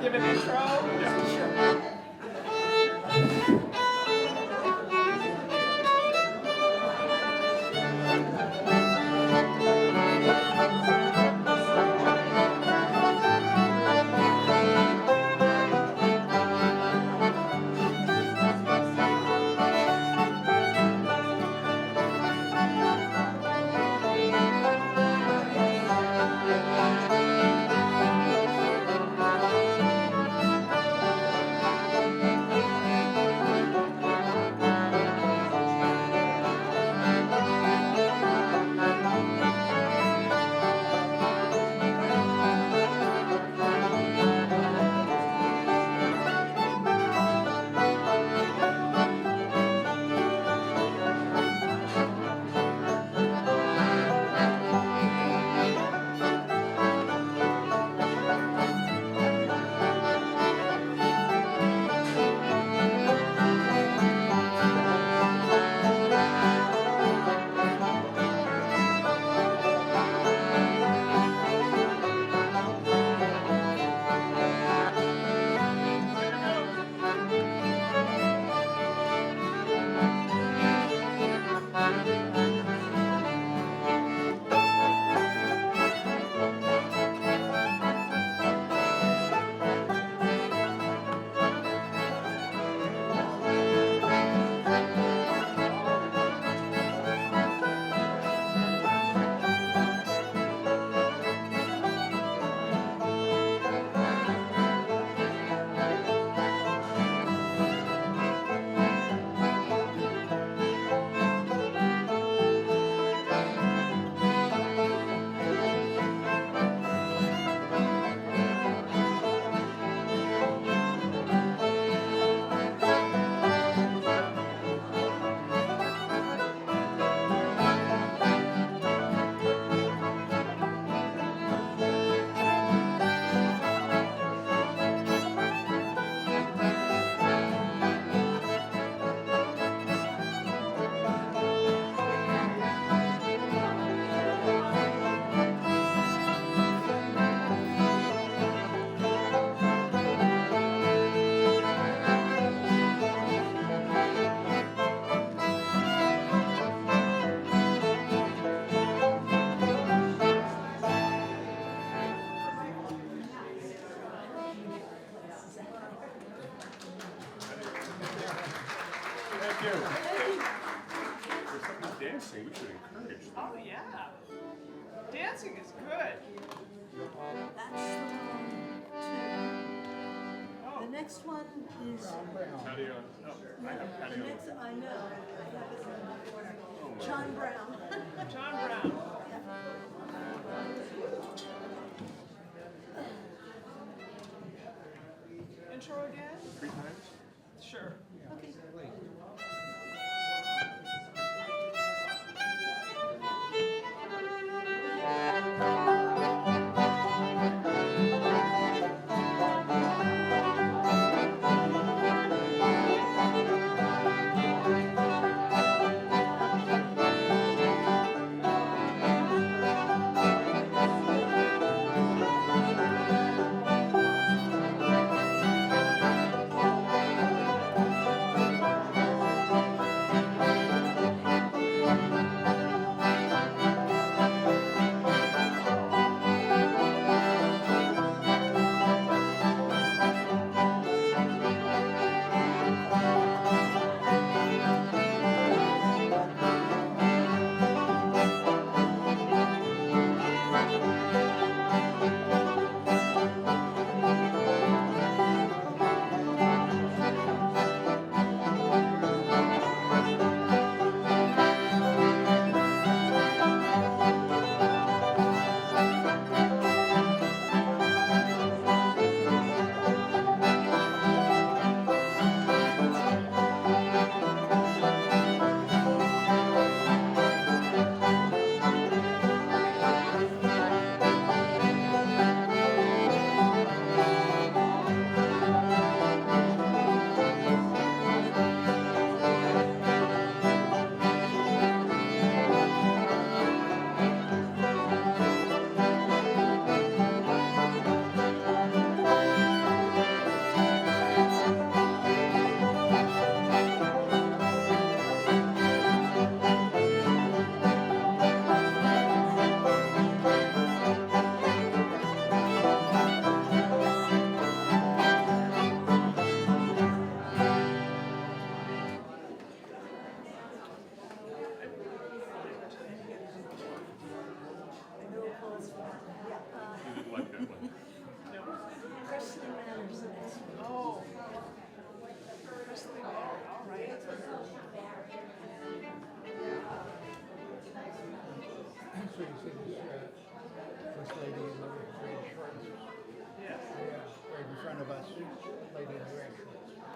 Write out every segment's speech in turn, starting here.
give an intro? Yeah. Sure. Thank you. There's something dancing. We should encourage that. Oh, yeah. Dancing is good. That's Oh, the next one is Patio. Oh, I have the patio. next. I know. I have it. John Brown. John Brown. Intro again? 3 times? Sure. Okay.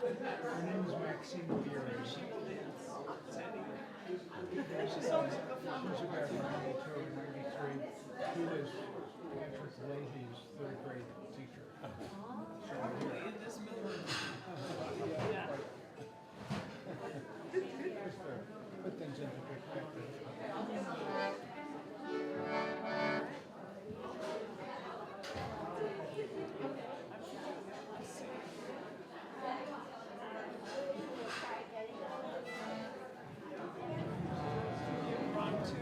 Her name is Maxine Leary. She will dance. Sandy. She's always at the front. about 92 or 93. She was Patrick Leahy's third grade teacher. Probably in this building. Yeah. Just to put things into perspective. Run too.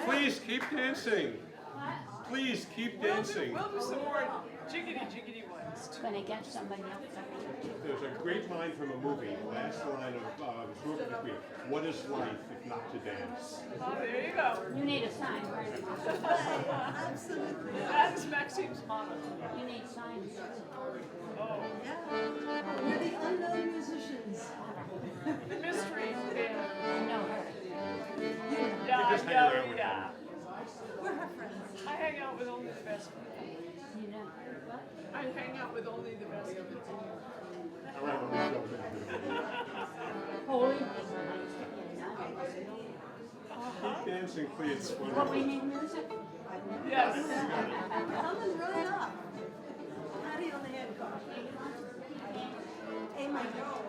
Please keep dancing. Please keep dancing. We'll do some more jiggity ones too. Gonna get somebody else up here. There's a great line from a movie, last line of Short of the Queen. What is life if not to dance? Oh, there you go. You need a sign. Absolutely. That is Maxime's motto. You need signs. Oh, Yeah. We're the unknown musicians. the mystery band. I know her. Yeah, just hang around yeah, with yeah. We're her friends. I hang out with only the best people. You know what? I hang out with only the best people. Around the window. Holy. Keep dancing, please. What we need music? Yes. Coming right up. Patty on the head, Carl. Hey, my girl.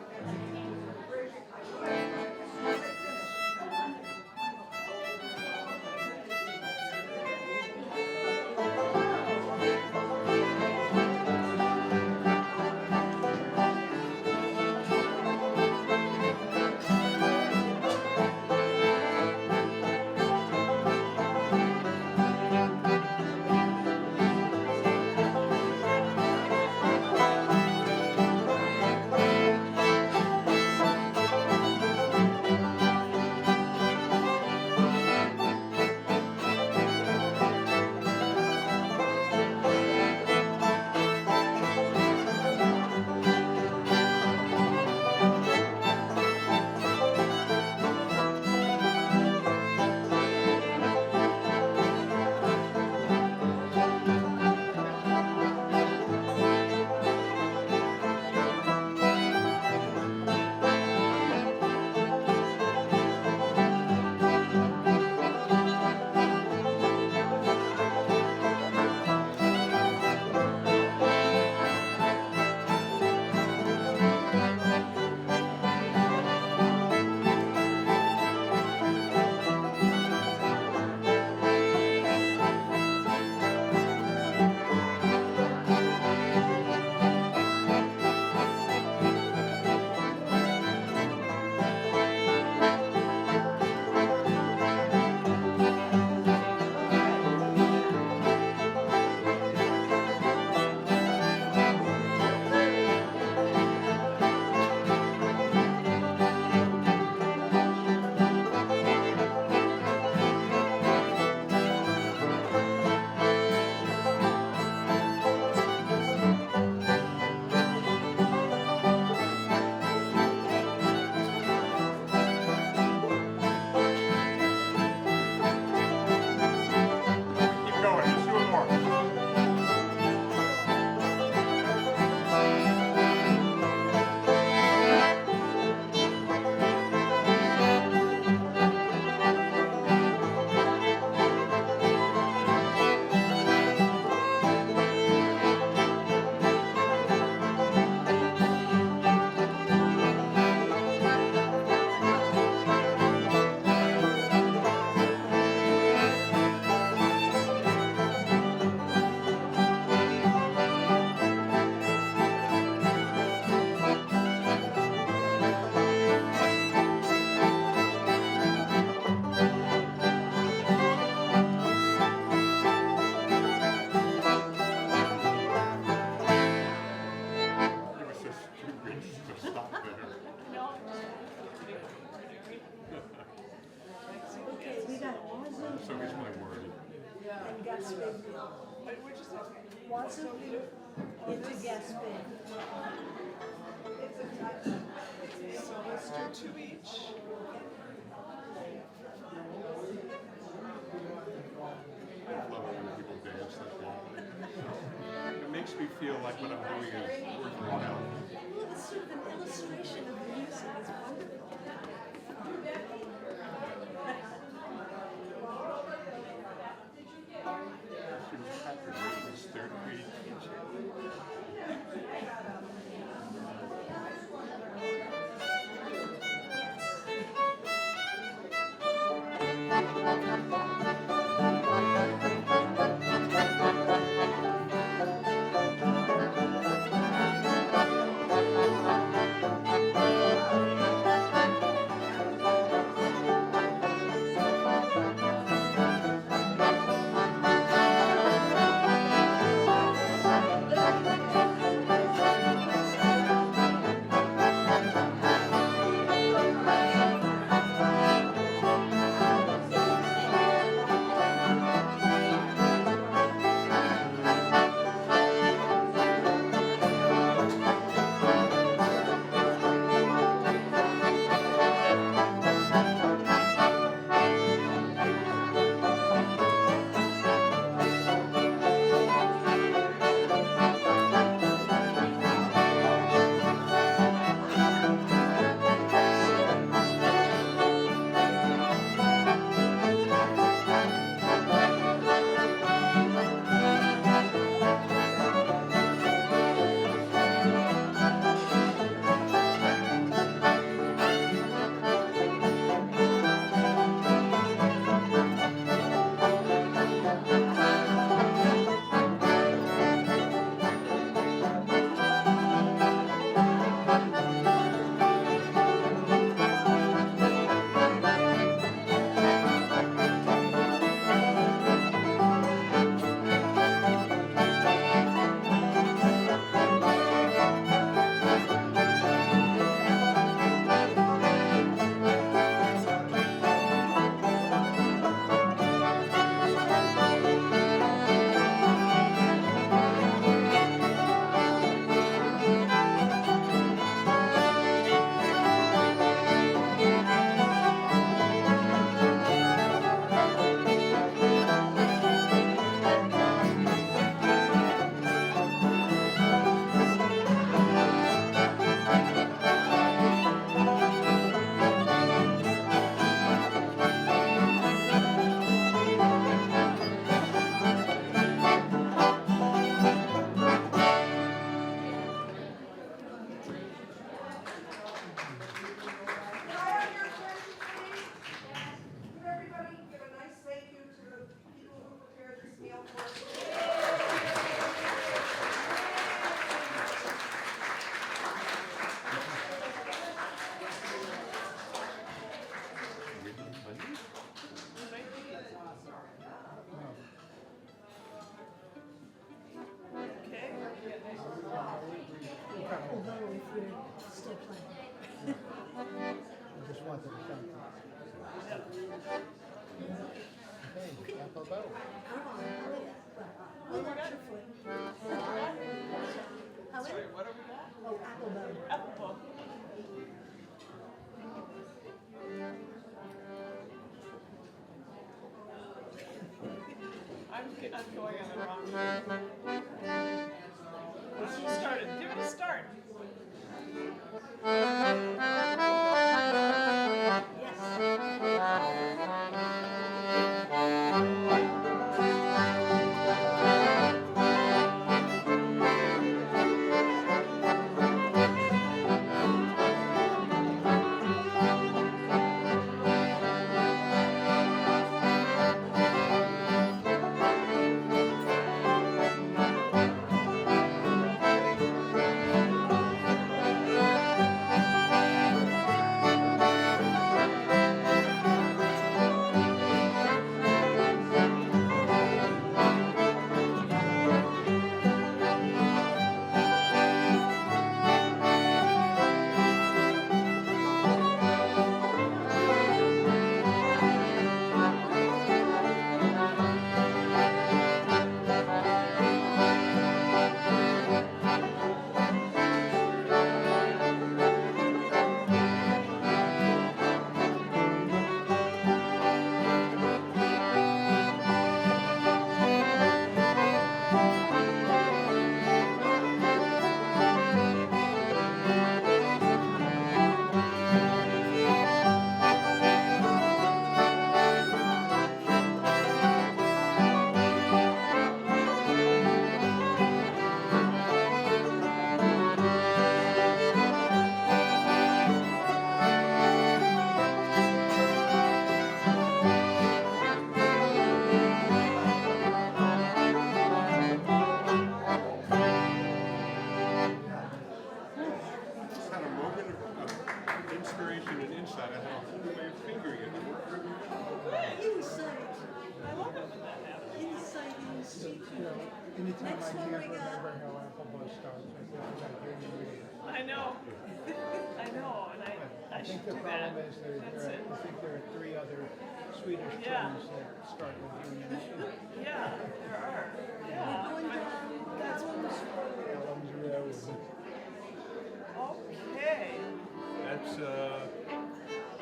Gaspé meal. Wait, what'd you say? Wants of into Gaspé. So let's do 2 each. I love it when people dance like that. It makes me feel like what I'm doing is working it out. Well, it's sort of an illustration of the music. It's wonderful. It's third grade teacher. Although if you're still playing. I just wanted to thank you. Okay, apple bow. Come on, we'll watch your foot. How Sorry, many? what have we got? Oh, apple bow. Apple bump. I'm going on the wrong way. Let's just start it. Give it a start. Next I one can't we got, remember how Applebus starts. I think it's like Junior. I know. I know, and I I should think the do that. problem is That's it. I think there are 3 other Swedish Yeah. tunes that start with Junior. Yeah, there are. we're Yeah. going down That's Ellen's Ellen's Road. okay. That's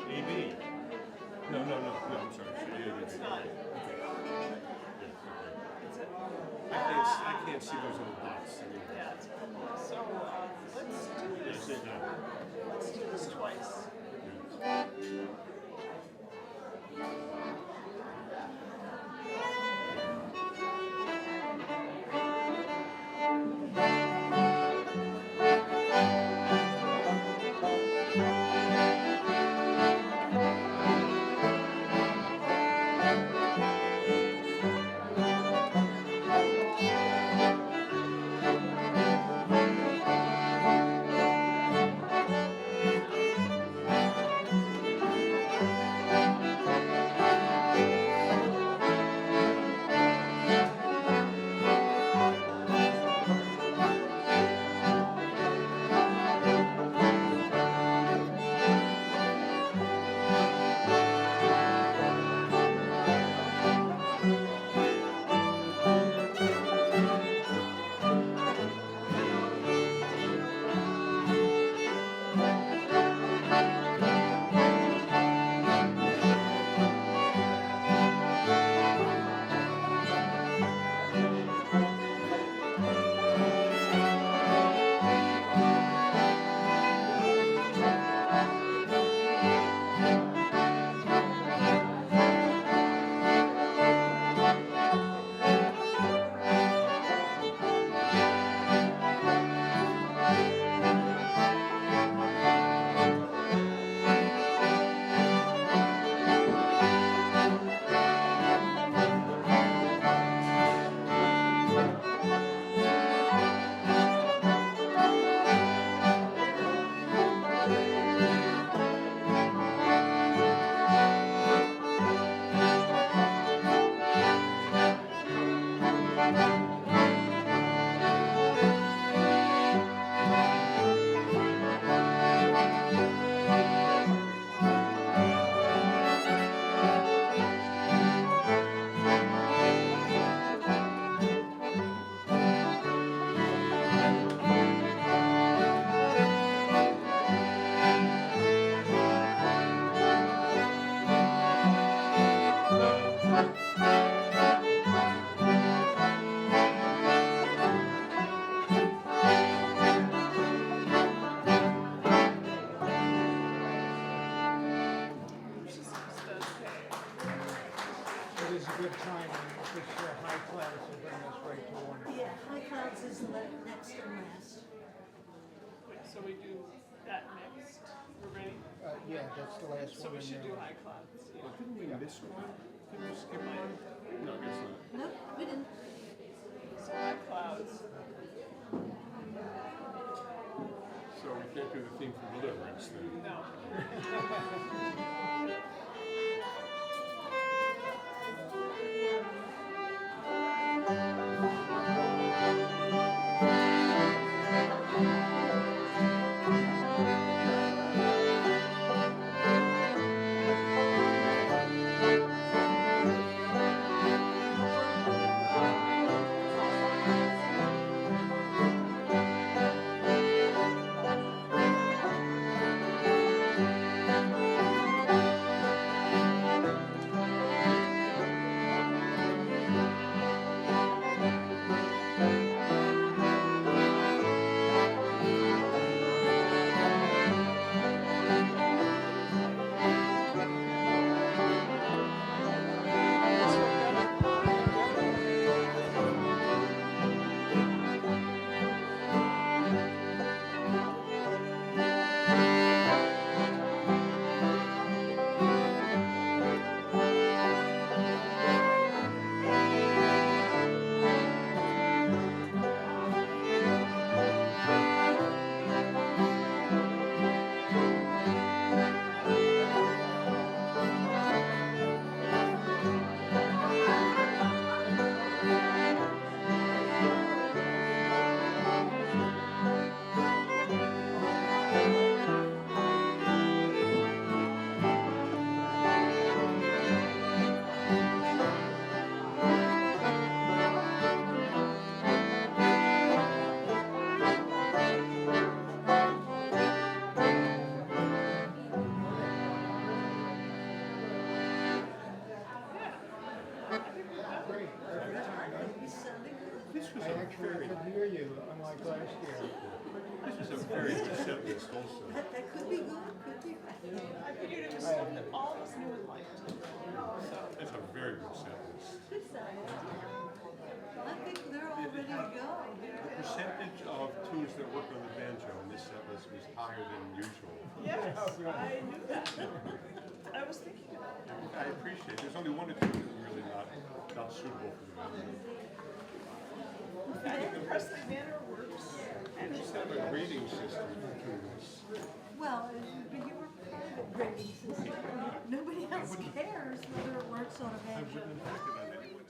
AB. No, I'm sorry. It's not. Is it? I can't see those little dots anymore. Yeah, it's purple. So let's do Yes, this. it does. Let's do this twice. It is a good time. This high clouds will bring us right to one. Yeah, high clouds is next and last. Wait, so we do that next. We're ready? Yeah, that's the last So one. we should in do there. high clouds. Yeah. Well, didn't we miss one? Did we skip one? No, I guess not. Nope, we didn't. So high clouds. So we can't do the theme for deliverance then. No. great. Every time. You sounded good. This was I a actually very, could hear you, unlike last year. this was a very receptive also. That could be good, could be bad. I figured it was something that all of us knew and liked. It's a very good sentence. Good sound. I think they're all ready to go. The percentage of tunes that work on the banjo in this set list was higher than usual. Yes, I knew that. I was thinking about it. I appreciate it. There's only one or two that are really not suitable for the banjo. I think the Presley Manor works. And just have a grading system for tunes. Well, it would be your private grading system. Nobody else cares whether it works on a I banjo. wouldn't have acted on anyone.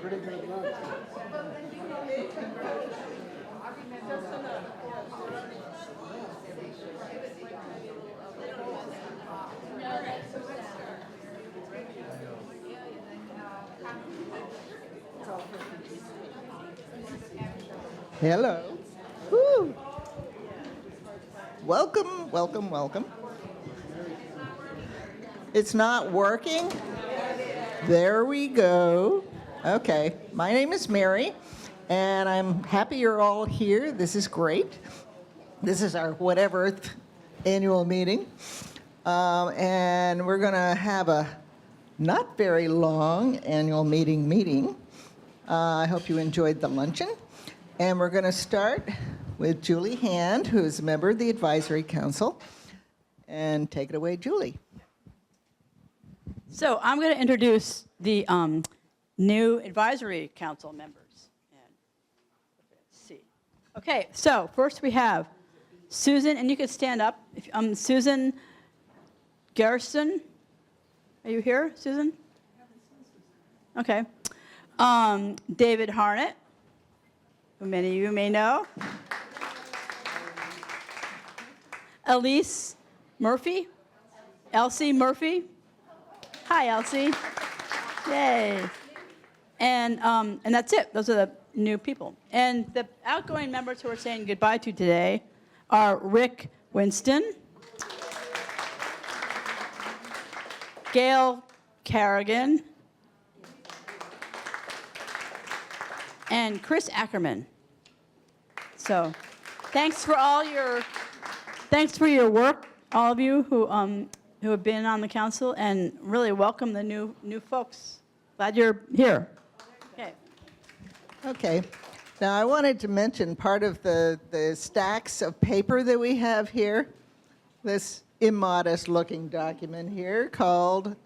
Pretty good lunch. Hello. Woo. Welcome, welcome, welcome. It's not working? There we go. Okay, my name is Mary, and I'm happy you're all here. This is great. This is our whatever annual meeting. And we're going to have a not very long annual meeting. I hope you enjoyed the luncheon. And we're going to start with Julie Hand, who is a member of the Advisory Council. And take it away, Julie. So I'm going to introduce the new advisory council members. And let's see. Okay, so first we have Susan, and you could stand up. Susan Garrison. Are you here, Susan? Okay. David Harnett, who many of you may know. Elise Murphy. Elsie Murphy. Hi, Elsie. Yay. And that's it. Those are the new people. And the outgoing members who are saying goodbye to today are Rick Winston, Gail Carrigan, and Chris Ackerman. So thanks for your work, all of you who have been on the council, and really welcome the new folks. Glad you're here. Okay. Okay. Now, I wanted to mention part of the stacks of paper that we have here, this immodest-looking document here called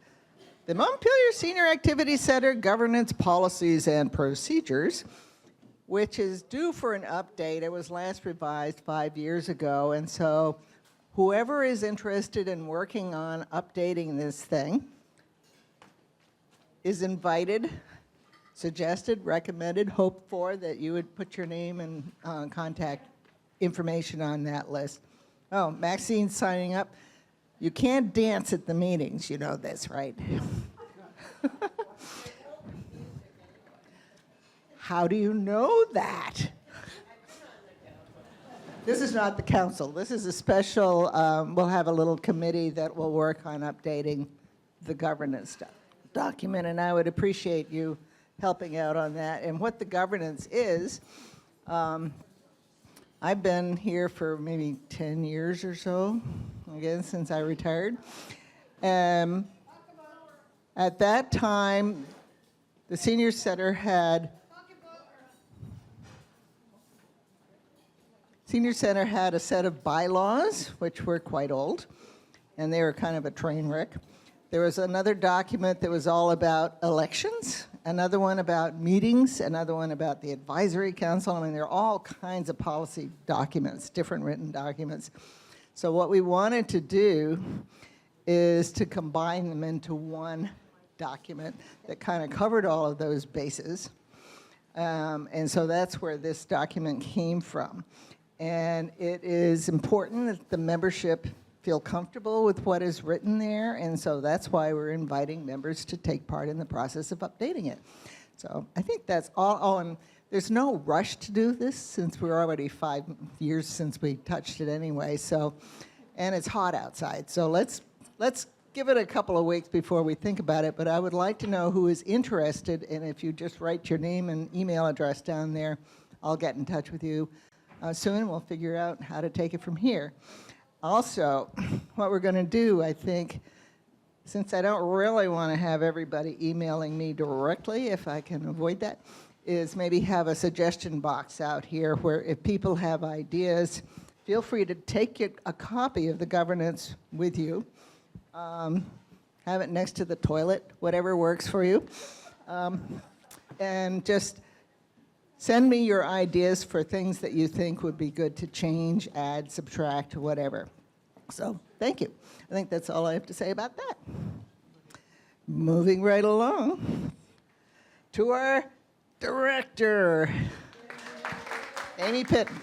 the Montpelier Senior Activity Center Governance Policies and Procedures, which is due for an update. It was last revised 5 years ago, and so whoever is interested in working on updating this thing is invited, suggested, recommended, hoped for that you would put your name and contact information on that list. Oh, Maxine's signing up. You can't dance at the meetings, you know this, right? How do you know that? This is not the council. This is a special, we'll have a little committee that will work on updating the governance document, and I would appreciate you helping out on that. And what the governance is, I've been here for maybe 10 years or so, I guess, since I retired. At that time, the senior center had a set of bylaws, which were quite old, and they were kind of a train wreck. There was another document that was all about elections, another one about meetings, another one about the advisory council. I mean, there are all kinds of policy documents, different written documents. So what we wanted to do is to combine them into one document that kind of covered all of those bases. And so that's where this document came from. And it is important that the membership feel comfortable with what is written there, and so that's why we're inviting members to take part in the process of updating it. So I think that's all. Oh, and there's no rush to do this since we're already 5 years since we touched it anyway. So, and it's hot outside, so let's give it a couple of weeks before we think about it. But I would like to know who is interested, and if you just write your name and email address down there, I'll get in touch with you soon. We'll figure out how to take it from here. Also, what we're going to do, I think, since I don't really want to have everybody emailing me directly, if I can avoid that, is maybe have a suggestion box out here where if people have ideas, feel free to take a copy of the governance with you. Have it next to the toilet, whatever works for you. And just send me your ideas for things that you think would be good to change, add, subtract, whatever. So, thank you. I think that's all I have to say about that. Moving right along to our director, Amy Pitton.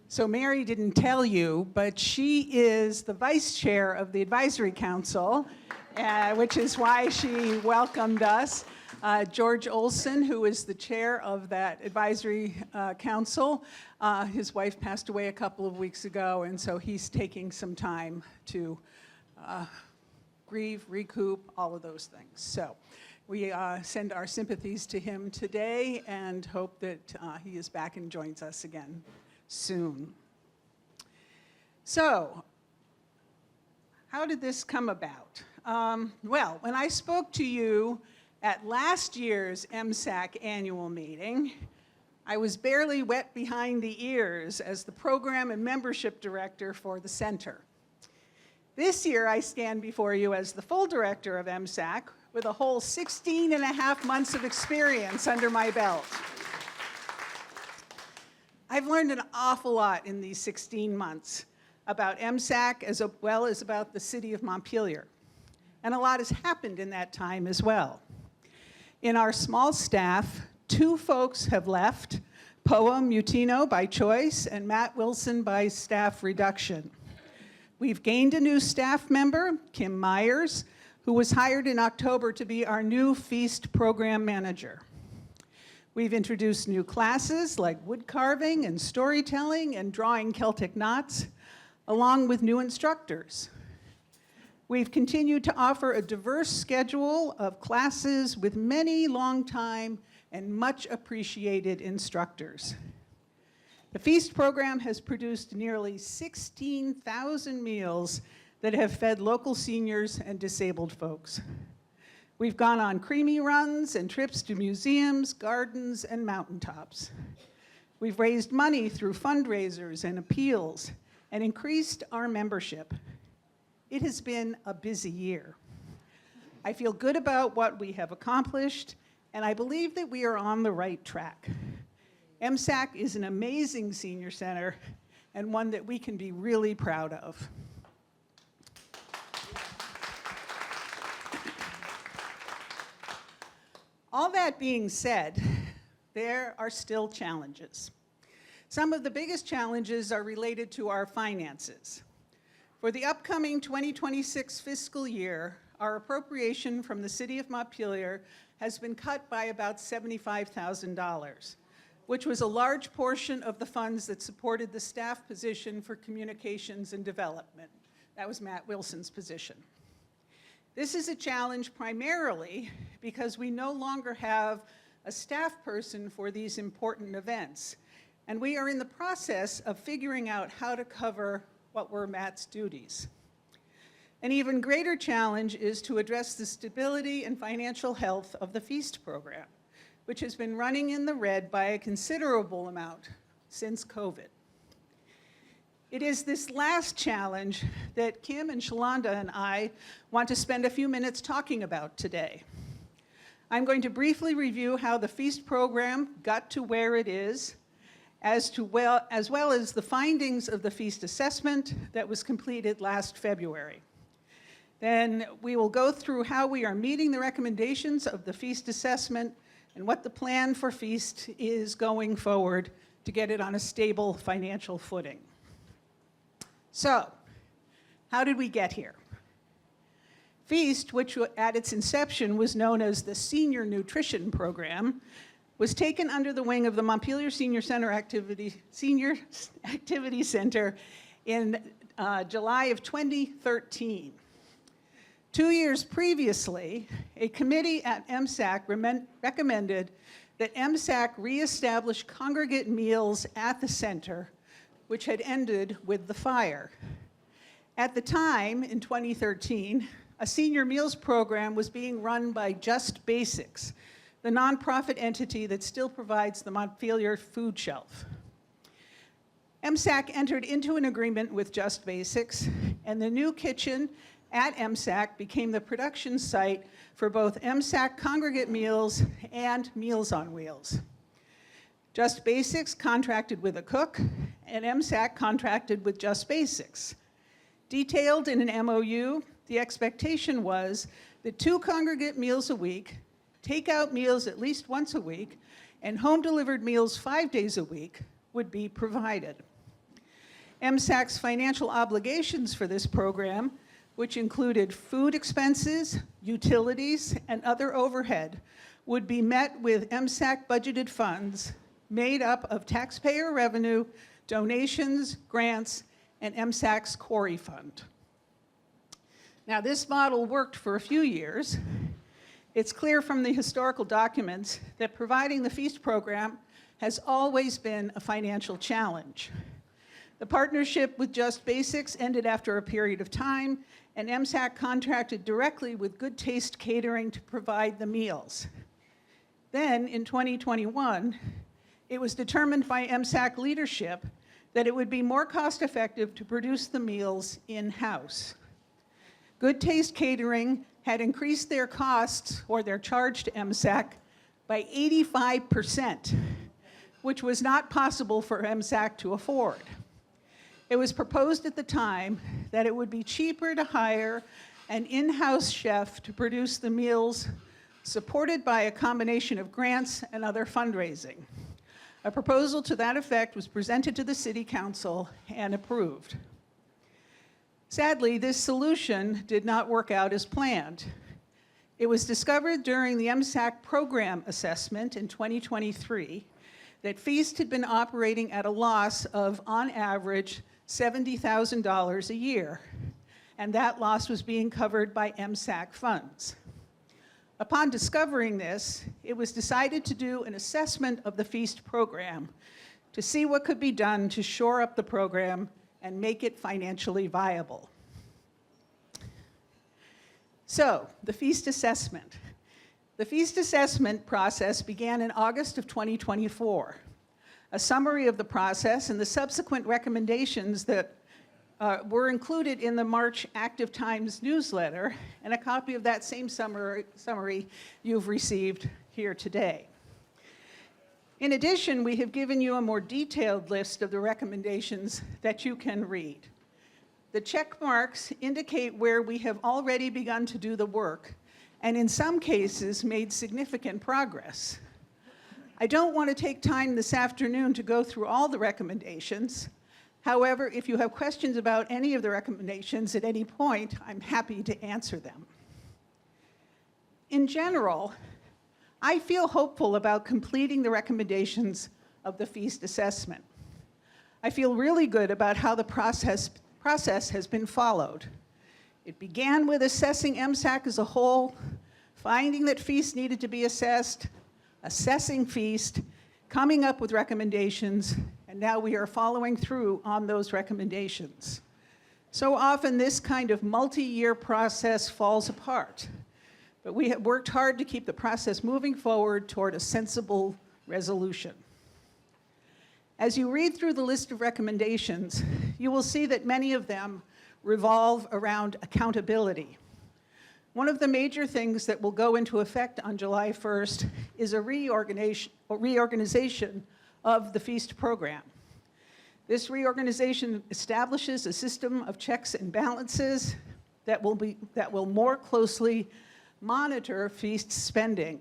So Mary didn't tell you, but she is the vice chair of the advisory council, which is why she welcomed us. George Olson, who is the chair of that advisory council, his wife passed away a couple of weeks ago, and so he's taking some time to grieve, recoup, all of those things. So we send our sympathies to him today and hope that he is back and joins us again soon. So, how did this come about? Well, when I spoke to you at last year's MSAC annual meeting, I was barely wet behind the ears as the program and membership director for the center. This year, I stand before you as the full director of MSAC with a whole 16 and a half months of experience under my belt. I've learned an awful lot in these 16 months about MSAC as well as about the city of Montpelier. And a lot has happened in that time as well. In our small staff, 2 folks have left, Poa Mutino by choice and Matt Wilson by staff reduction. We've gained a new staff member, Kim Myers, who was hired in October to be our new Feast program manager. We've introduced new classes like wood carving and storytelling and drawing Celtic knots, along with new instructors. We've continued to offer a diverse schedule of classes with many long-time and much appreciated instructors. The Feast program has produced nearly 16,000 meals that have fed local seniors and disabled folks. We've gone on creamy runs and trips to museums, gardens, and mountaintops. We've raised money through fundraisers and appeals and increased our membership. It has been a busy year. I feel good about what we have accomplished, and I believe that we are on the right track. MSAC is an amazing senior center and one that we can be really proud of. All that being said, there are still challenges. Some of the biggest challenges are related to our finances. For the upcoming 2026 fiscal year, our appropriation from the City of Montpelier has been cut by about $75,000, which was a large portion of the funds that supported the staff position for communications and development. That was Matt Wilson's position. This is a challenge primarily because we no longer have a staff person for these important events, and we are in the process of figuring out how to cover what were Matt's duties. An even greater challenge is to address the stability and financial health of the Feast program, which has been running in the red by a considerable amount since COVID. It is this last challenge that Kim and Shalonda and I want to spend a few minutes talking about today. I'm going to briefly review how the Feast program got to where it is, as well as the findings of the Feast assessment that was completed last February. Then we will go through how we are meeting the recommendations of the Feast assessment and what the plan for Feast is going forward to get it on a stable financial footing. So, how did we get here? Feast, which at its inception was known as the Senior Nutrition Program, was taken under the wing of the Montpelier Senior Activity Center in July of 2013. 2 years previously, a committee at MSAC recommended that MSAC reestablish congregate meals at the center, which had ended with the fire. At the time, in 2013, a senior meals program was being run by Just Basics, the nonprofit entity that still provides the Montpelier food shelf. MSAC entered into an agreement with Just Basics, and the new kitchen at MSAC became the production site for both MSAC congregate meals and Meals on Wheels. Just Basics contracted with a cook, and MSAC contracted with Just Basics. Detailed in an MOU, the expectation was that 2 congregate meals a week, takeout meals at least once a week, and home-delivered meals 5 days a week would be provided. MSAC's financial obligations for this program, which included food expenses, utilities, and other overhead, would be met with MSAC budgeted funds made up of taxpayer revenue, donations, grants, and MSAC's Quarry Fund. Now, this model worked for a few years. It's clear from the historical documents that providing the Feast program has always been a financial challenge. The partnership with Just Basics ended after a period of time, and MSAC contracted directly with Good Taste Catering to provide the meals. Then, in 2021, it was determined by MSAC leadership that it would be more cost-effective to produce the meals in-house. Good Taste Catering had increased their costs, or their charge to MSAC, by 85%, which was not possible for MSAC to afford. It was proposed at the time that it would be cheaper to hire an in-house chef to produce the meals, supported by a combination of grants and other fundraising. A proposal to that effect was presented to the City Council and approved. Sadly, this solution did not work out as planned. It was discovered during the MSAC program assessment in 2023 that Feast had been operating at a loss of, on average, $70,000 a year, and that loss was being covered by MSAC funds. Upon discovering this, it was decided to do an assessment of the Feast program to see what could be done to shore up the program and make it financially viable. So, the Feast assessment. The Feast assessment process began in August of 2024. A summary of the process and the subsequent recommendations that were included in the March Active Times newsletter, and a copy of that same summary you've received here today. In addition, we have given you a more detailed list of the recommendations that you can read. The check marks indicate where we have already begun to do the work, and in some cases made significant progress. I don't want to take time this afternoon to go through all the recommendations. However, if you have questions about any of the recommendations at any point, I'm happy to answer them. In general, I feel hopeful about completing the recommendations of the Feast assessment. I feel really good about how the process has been followed. It began with assessing MSAC as a whole, finding that Feast needed to be assessed, assessing Feast, coming up with recommendations, and now we are following through on those recommendations. So often this kind of multi-year process falls apart, but we have worked hard to keep the process moving forward toward a sensible resolution. As you read through the list of recommendations, you will see that many of them revolve around accountability. One of the major things that will go into effect on July 1st is a reorganization of the Feast program. This reorganization establishes a system of checks and balances that will more closely monitor Feast spending.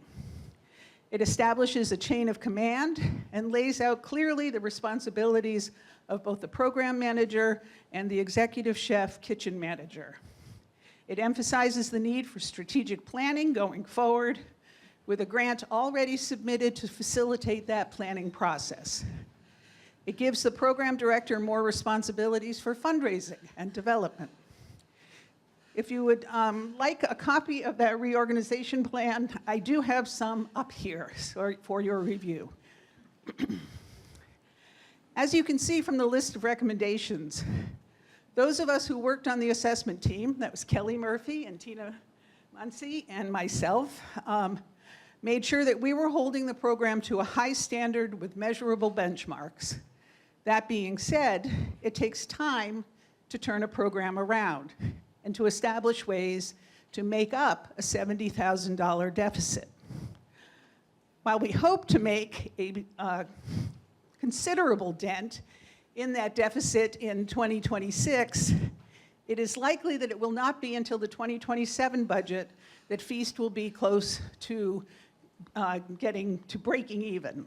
It establishes a chain of command and lays out clearly the responsibilities of both the program manager and the executive chef kitchen manager. It emphasizes the need for strategic planning going forward, with a grant already submitted to facilitate that planning process. It gives the program director more responsibilities for fundraising and development. If you would like a copy of that reorganization plan, I do have some up here for your review. As you can see from the list of recommendations, those of us who worked on the assessment team, that was Kelly Murphy and Tina Muncy and myself, made sure that we were holding the program to a high standard with measurable benchmarks. That being said, it takes time to turn a program around and to establish ways to make up a $70,000 deficit. While we hope to make a considerable dent in that deficit in 2026, it is likely that it will not be until the 2027 budget that Feast will be close to getting to breaking even.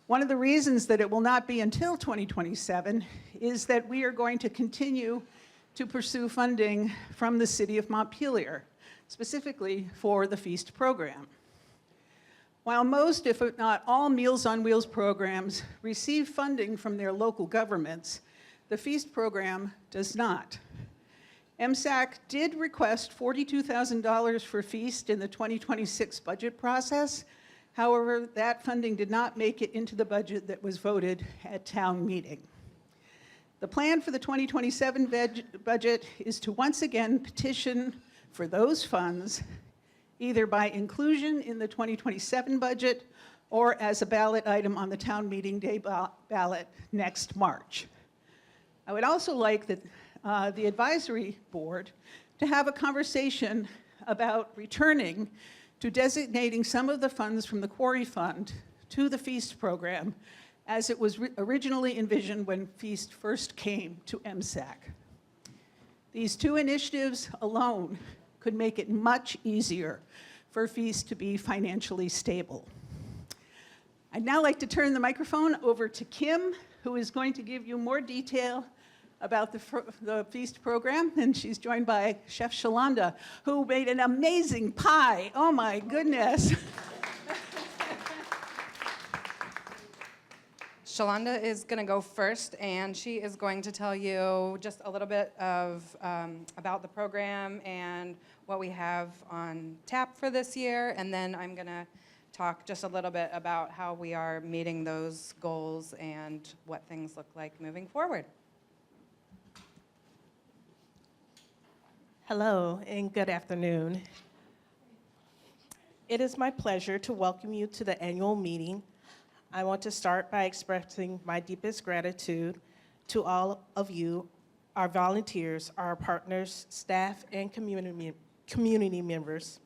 One of the reasons that it will not be until 2027 is that we are going to continue to pursue funding from the City of Montpelier, specifically for the Feast program. While most, if not all, Meals on Wheels programs receive funding from their local governments, the Feast program does not. MSAC did request $42,000 for Feast in the 2026 budget process. However, that funding did not make it into the budget that was voted at town meeting. The plan for the 2027 budget is to once again petition for those funds, either by inclusion in the 2027 budget or as a ballot item on the town meeting day ballot next March. I would also like the advisory board to have a conversation about returning to designating some of the funds from the quarry fund to the Feast program as it was originally envisioned when Feast first came to MSAC. These two initiatives alone could make it much easier for Feast to be financially stable. I'd now like to turn the microphone over to Kim, who is going to give you more detail about the Feast program, and she's joined by Chef Shalonda, who made an amazing pie. Oh my goodness. Shalonda is going to go first, and she is going to tell you just a little bit of about the program and what we have on tap for this year, and then I'm going to talk just a little bit about how we are meeting those goals and what things look like moving forward. Hello and good afternoon. It is my pleasure to welcome you to the annual meeting. I want to start by expressing my deepest gratitude to all of you, our volunteers, our partners, staff, and community members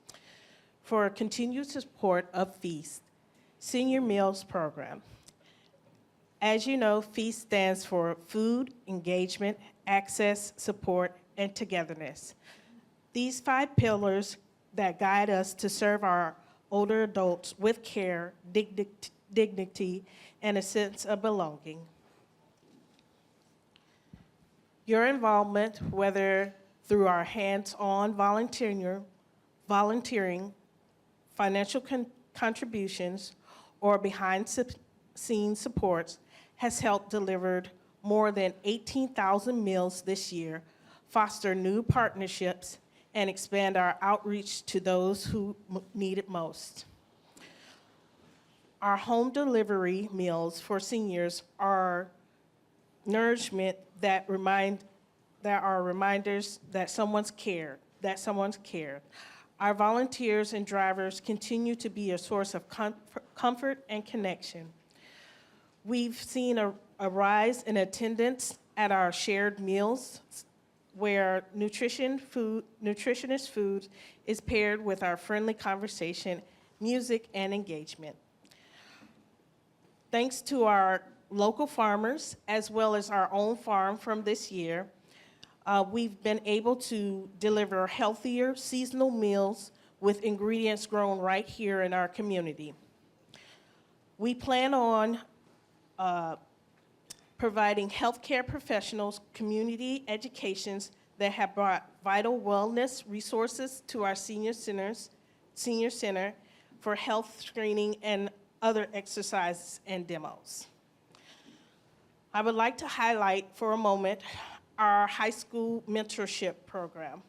for continued support of Feast, Senior Meals Program. As you know, Feast stands for Food, Engagement, Access, Support, and Togetherness. These 5 pillars that guide us to serve our older adults with care, dignity, and a sense of belonging. Your involvement, whether through our hands-on volunteering, financial contributions, or behind-the-scenes supports, has helped deliver more than 18,000 meals this year, foster new partnerships, and expand our outreach to those who need it most. Our home delivery meals for seniors are nourishment that are reminders that someone's cared. Our volunteers and drivers continue to be a source of comfort and connection. We've seen a rise in attendance at our shared meals, where nutritious food is paired with our friendly conversation, music, and engagement. Thanks to our local farmers, as well as our own farm from this year, we've been able to deliver healthier seasonal meals with ingredients grown right here in our community. We plan on providing healthcare professionals community educations that have brought vital wellness resources to our senior center for health screening and other exercises and demos. I would like to highlight for a moment our high school mentorship program.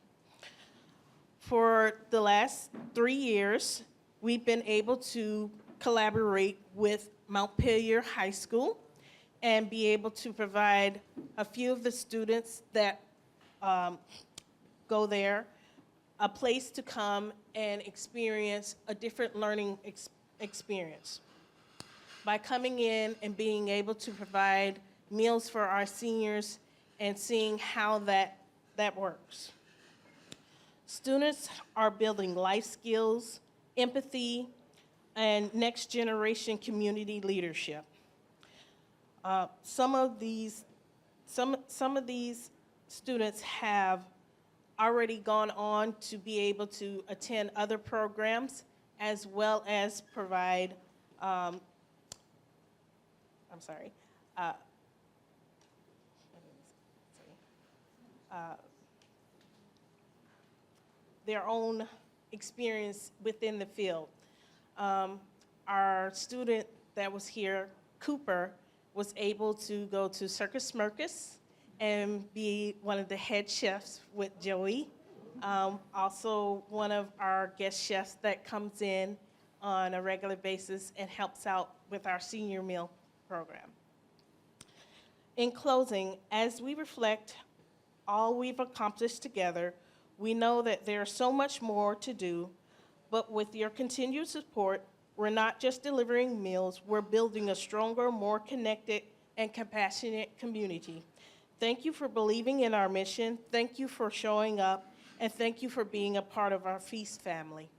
For the last 3 years, we've been able to collaborate with Montpelier High School and be able to provide a few of the students that go there a place to come and experience a different learning experience. By coming in and being able to provide meals for our seniors and seeing how that works. Students are building life skills, empathy, and next generation community leadership. Some of these students have already gone on to be able to attend other programs as well as provide, their own experience within the field. Our student that was here, Cooper, was able to go to Circus Smirkus and be one of the head chefs with Joey. Also, one of our guest chefs that comes in on a regular basis and helps out with our senior meal program. In closing, as we reflect all we've accomplished together, we know that there's so much more to do, but with your continued support, we're not just delivering meals, we're building a stronger, more connected, and compassionate community. Thank you for believing in our mission, thank you for showing up, and thank you for being a part of our Feast family.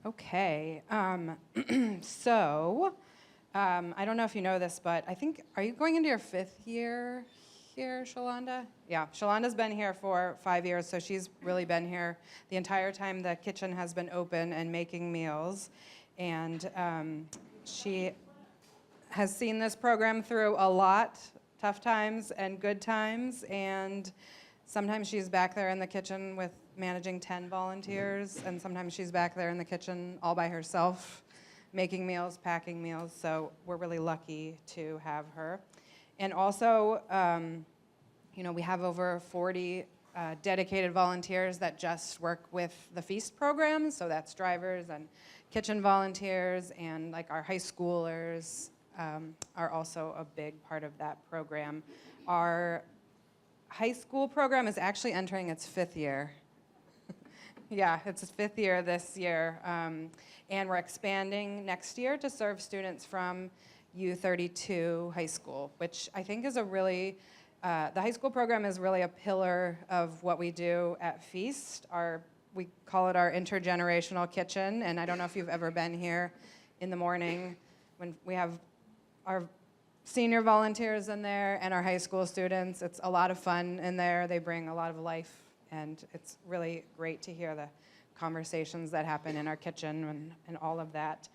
Okay, so I don't know if you know this, but I think, are you going into your 5th year here, Shalonda? Yeah, Shalonda's been here for 5 years, so she's really been here the entire time the kitchen has been open and making meals. And she has seen this program through a lot, tough times and good times, and sometimes she's back there in the kitchen with managing 10 volunteers, and sometimes she's back there in the kitchen all by herself, making meals, packing meals, so we're really lucky to have her. And also, we have over 40 dedicated volunteers that just work with the Feast program, so that's drivers and kitchen volunteers, and like our high schoolers are also a big part of that program. Our high school program is actually entering its 5th year. Yeah, it's its 5th year this year. And we're expanding next year to serve students from U32 high school, which I think is a really, the high school program is really a pillar of what we do at Feast. We call it our intergenerational kitchen, and I don't know if you've ever been here in the morning when we have our senior volunteers in there and our high school students. It's a lot of fun in there. They bring a lot of life, and it's really great to hear the conversations that happen in our kitchen and all of that.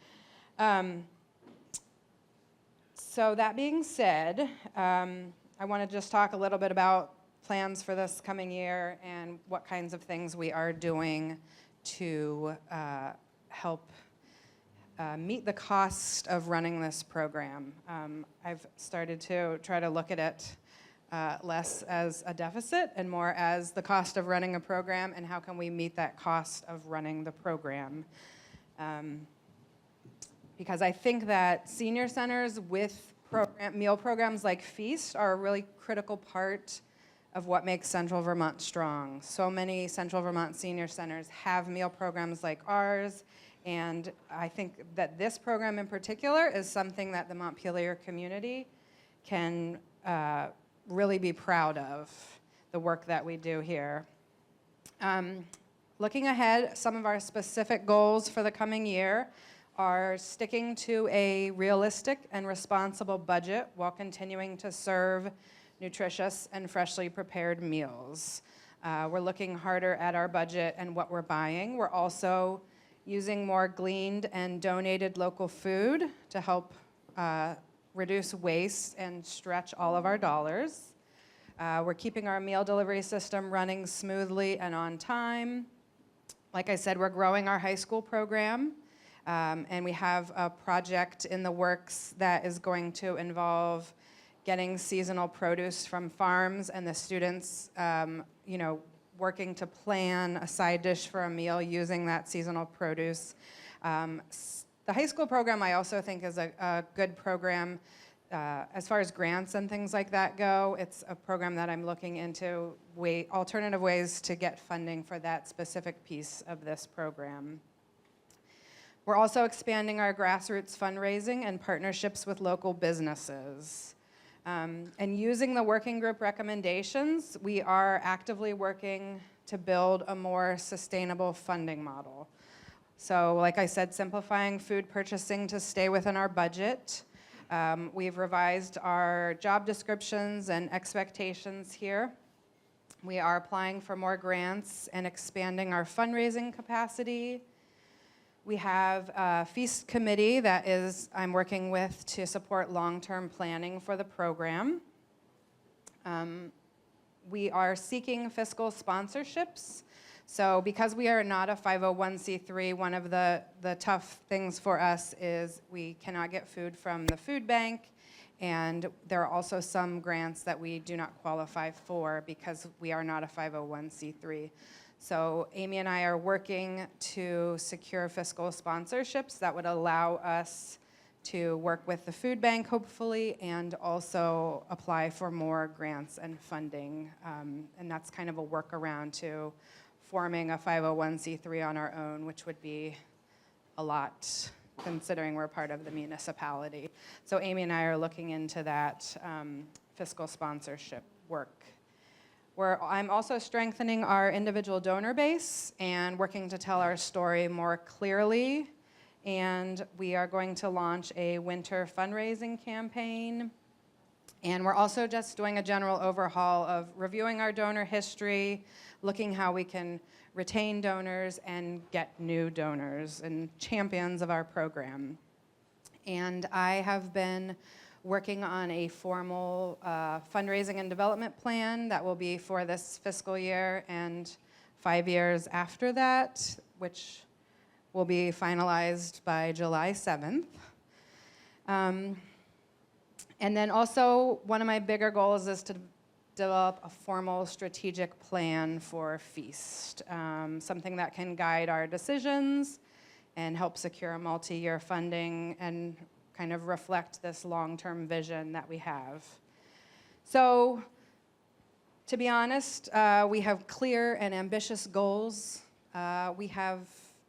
So that being said, I want to just talk a little bit about plans for this coming year and what kinds of things we are doing to help meet the cost of running this program. I've started to try to look at it less as a deficit and more as the cost of running a program and how can we meet that cost of running the program. Because I think that senior centers with meal programs like Feast are a really critical part of what makes Central Vermont strong. So many Central Vermont senior centers have meal programs like ours, and I think that this program in particular is something that the Montpelier community can really be proud of, the work that we do here. Looking ahead, some of our specific goals for the coming year are sticking to a realistic and responsible budget while continuing to serve nutritious and freshly prepared meals. We're looking harder at our budget and what we're buying. We're also using more gleaned and donated local food to help reduce waste and stretch all of our dollars. We're keeping our meal delivery system running smoothly and on time. Like I said, we're growing our high school program, and we have a project in the works that is going to involve getting seasonal produce from farms and the students, working to plan a side dish for a meal using that seasonal produce. The high school program I also think is a good program as far as grants and things like that go. It's a program that I'm looking into alternative ways to get funding for that specific piece of this program. We're also expanding our grassroots fundraising and partnerships with local businesses. And using the working group recommendations, we are actively working to build a more sustainable funding model. So like I said, simplifying food purchasing to stay within our budget. We've revised our job descriptions and expectations here. We are applying for more grants and expanding our fundraising capacity. We have a Feast committee that I'm working with to support long-term planning for the program. We are seeking fiscal sponsorships. So because we are not a 501c3, one of the tough things for us is we cannot get food from the food bank, and there are also some grants that we do not qualify for because we are not a 501c3. So Amy and I are working to secure fiscal sponsorships that would allow us to work with the food bank, hopefully, and also apply for more grants and funding. And that's kind of a workaround to forming a 501c3 on our own, which would be a lot, considering we're part of the municipality. So Amy and I are looking into that fiscal sponsorship work. I'm also strengthening our individual donor base and working to tell our story more clearly. And we are going to launch a winter fundraising campaign. And we're also just doing a general overhaul of reviewing our donor history, looking how we can retain donors and get new donors and champions of our program. And I have been working on a formal fundraising and development plan that will be for this fiscal year and 5 years after that, which will be finalized by July 7th. And then also, one of my bigger goals is to develop a formal strategic plan for Feast, something that can guide our decisions and help secure multi-year funding and kind of reflect this long-term vision that we have. So, to be honest, we have clear and ambitious goals. We have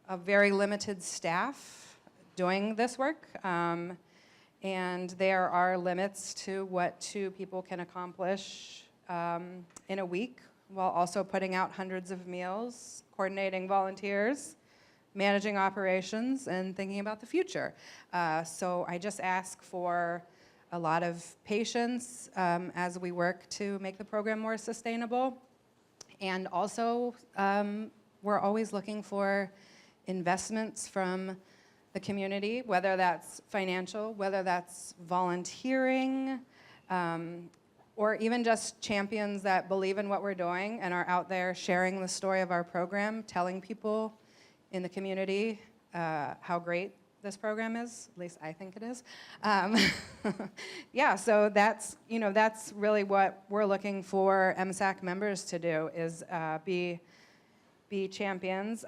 a very limited staff doing this work. And there are limits to what 2 people can accomplish in a week, while also putting out hundreds of meals, coordinating volunteers, managing operations, and thinking about the future. So I just ask for a lot of patience as we work to make the program more sustainable. And also, we're always looking for investments from the community, whether that's financial, whether that's volunteering, or even just champions that believe in what we're doing and are out there sharing the story of our program, telling people in the community how great this program is. At least I think it is. Yeah, so that's really what we're looking for MSAC members to do, is be champions.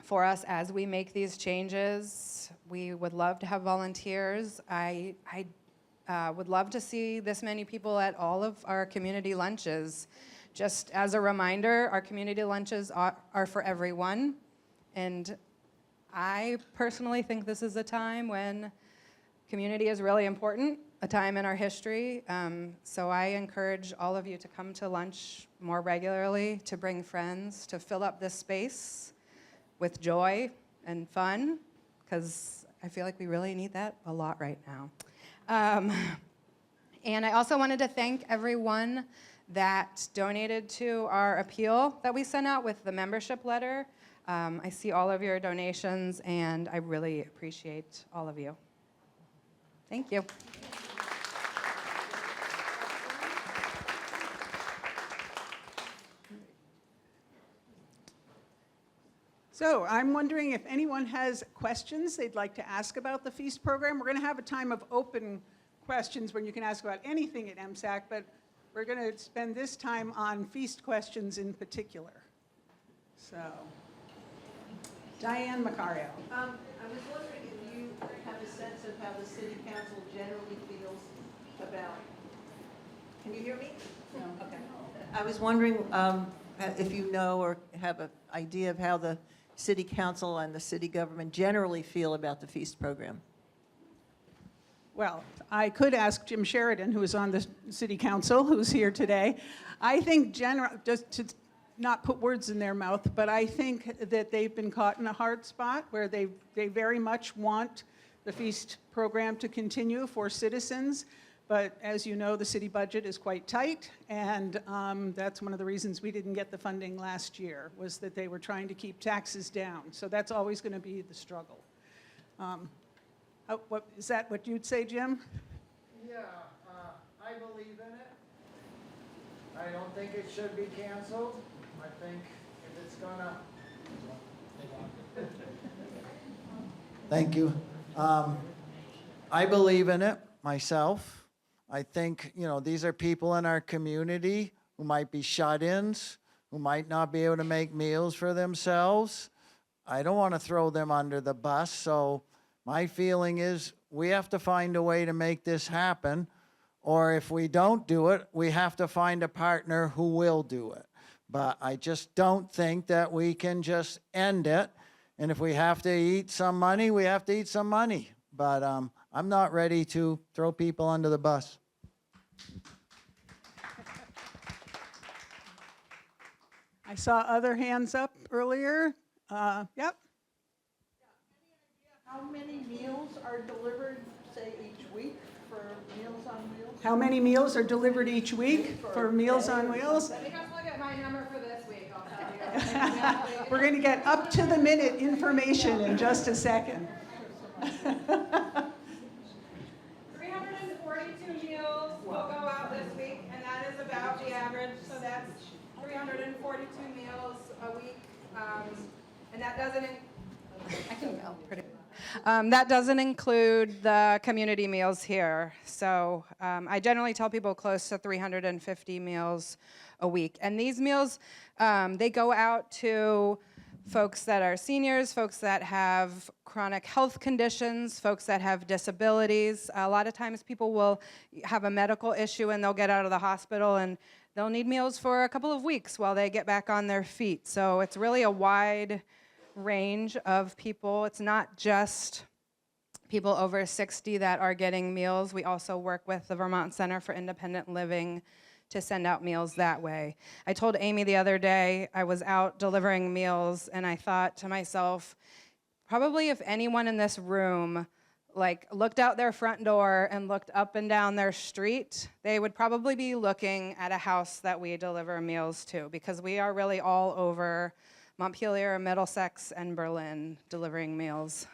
For us, as we make these changes, we would love to have volunteers. I would love to see this many people at all of our community lunches. Just as a reminder, our community lunches are for everyone. And I personally think this is a time when community is really important, a time in our history. So I encourage all of you to come to lunch more regularly, to bring friends, to fill up this space with joy and fun, because I feel like we really need that a lot right now. And I also wanted to thank everyone that donated to our appeal that we sent out with the membership letter. I see all of your donations, and I really appreciate all of you. Thank you. So I'm wondering if anyone has questions they'd like to ask about the Feast program. We're going to have a time of open questions when you can ask about anything at MSAC, but we're going to spend this time on Feast questions in particular. So, Diane Macario. I was wondering if you have a sense of how the city council generally feels about, can you hear me? No. Okay. I was wondering if you know or have an idea of how the city council and the city government generally feel about the Feast program. Well, I could ask Jim Sheridan, who is on the city council, who's here today. I think, just to not put words in their mouth, but I think that they've been caught in a hard spot where they very much want the Feast program to continue for citizens. But as you know, the city budget is quite tight, and that's one of the reasons we didn't get the funding last year, was that they were trying to keep taxes down. So that's always going to be the struggle. Is that what you'd say, Jim? Yeah, I believe in it. I don't think it should be canceled. I think if it's gonna... Thank you. I believe in it myself. I think, these are people in our community who might be shut-ins, who might not be able to make meals for themselves. I don't want to throw them under the bus, so my feeling is we have to find a way to make this happen, or if we don't do it, we have to find a partner who will do it. But I just don't think that we can just end it, and if we have to eat some money, we have to eat some money. But I'm not ready to throw people under the bus. I saw other hands up earlier. Yep. How many meals are delivered, say, each week for Meals on Wheels? How many meals are delivered each week for Meals on Wheels? Let me just look at my number for this week, I'll tell you. We're going to get up to the minute information in just a second. 342 meals will go out this week, and that is about the average. So that's 342 meals a week, and that doesn't. I can yell pretty. That doesn't include the community meals here. So I generally tell people close to 350 meals a week, and these meals they go out to folks that are seniors, folks that have chronic health conditions, folks that have disabilities. A lot of times people will have a medical issue and they'll get out of the hospital and they'll need meals for a couple of weeks while they get back on their feet. So it's really a wide range of people. It's not just people over 60 that are getting meals. We also work with the Vermont Center for Independent Living to send out meals that way. I told Amy the other day, I was out delivering meals, and I thought to myself, probably if anyone in this room looked out their front door and looked up and down their street, they would probably be looking at a house that we deliver meals to, because we are really all over Montpelier, Middlesex, and Berlin delivering meals.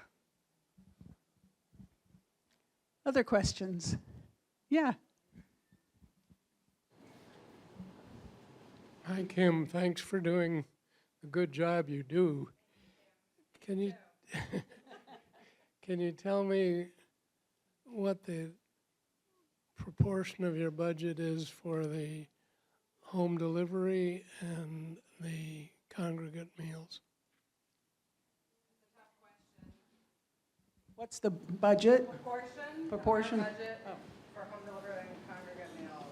Other questions? Yeah. Hi, Kim. Thanks for doing the good job you do. Can you can you tell me what the proportion of your budget is for the home delivery and the congregate meals? What's the budget? Proportion. Of our budget for home delivery and congregate meals.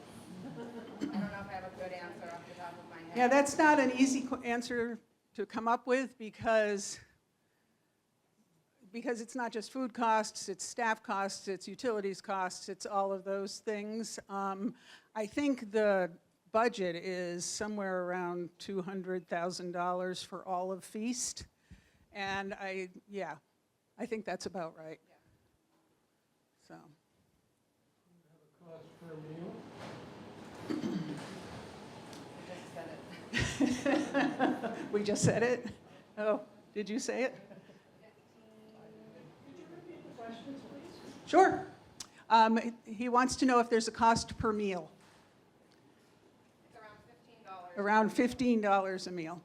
I don't know if I have a good answer off the top of my head. Yeah, that's not an easy answer to come up with because it's not just food costs, it's staff costs, it's utilities costs, it's all of those things. I think the budget is somewhere around $200,000 for all of Feast. And I think that's about right. So. Cost per meal? We just said it? Oh, did you say it? Sure. He wants to know if there's a cost per meal. It's Around $15 a meal.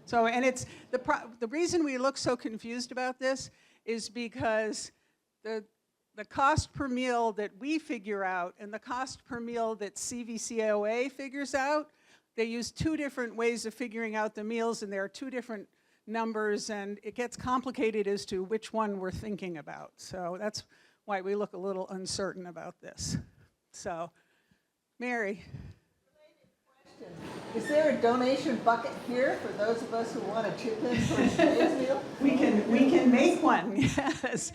So, and it's the reason we look so confused about this is because the cost per meal that we figure out and the cost per meal that CVCOA figures out, they use two different ways of figuring out the meals, and there are two different numbers, and it gets complicated as to which one we're thinking about. So that's why we look a little uncertain about this. So, Mary. Is there a donation bucket here for those of us who want to chip in for today's meal? We can make one. Yes,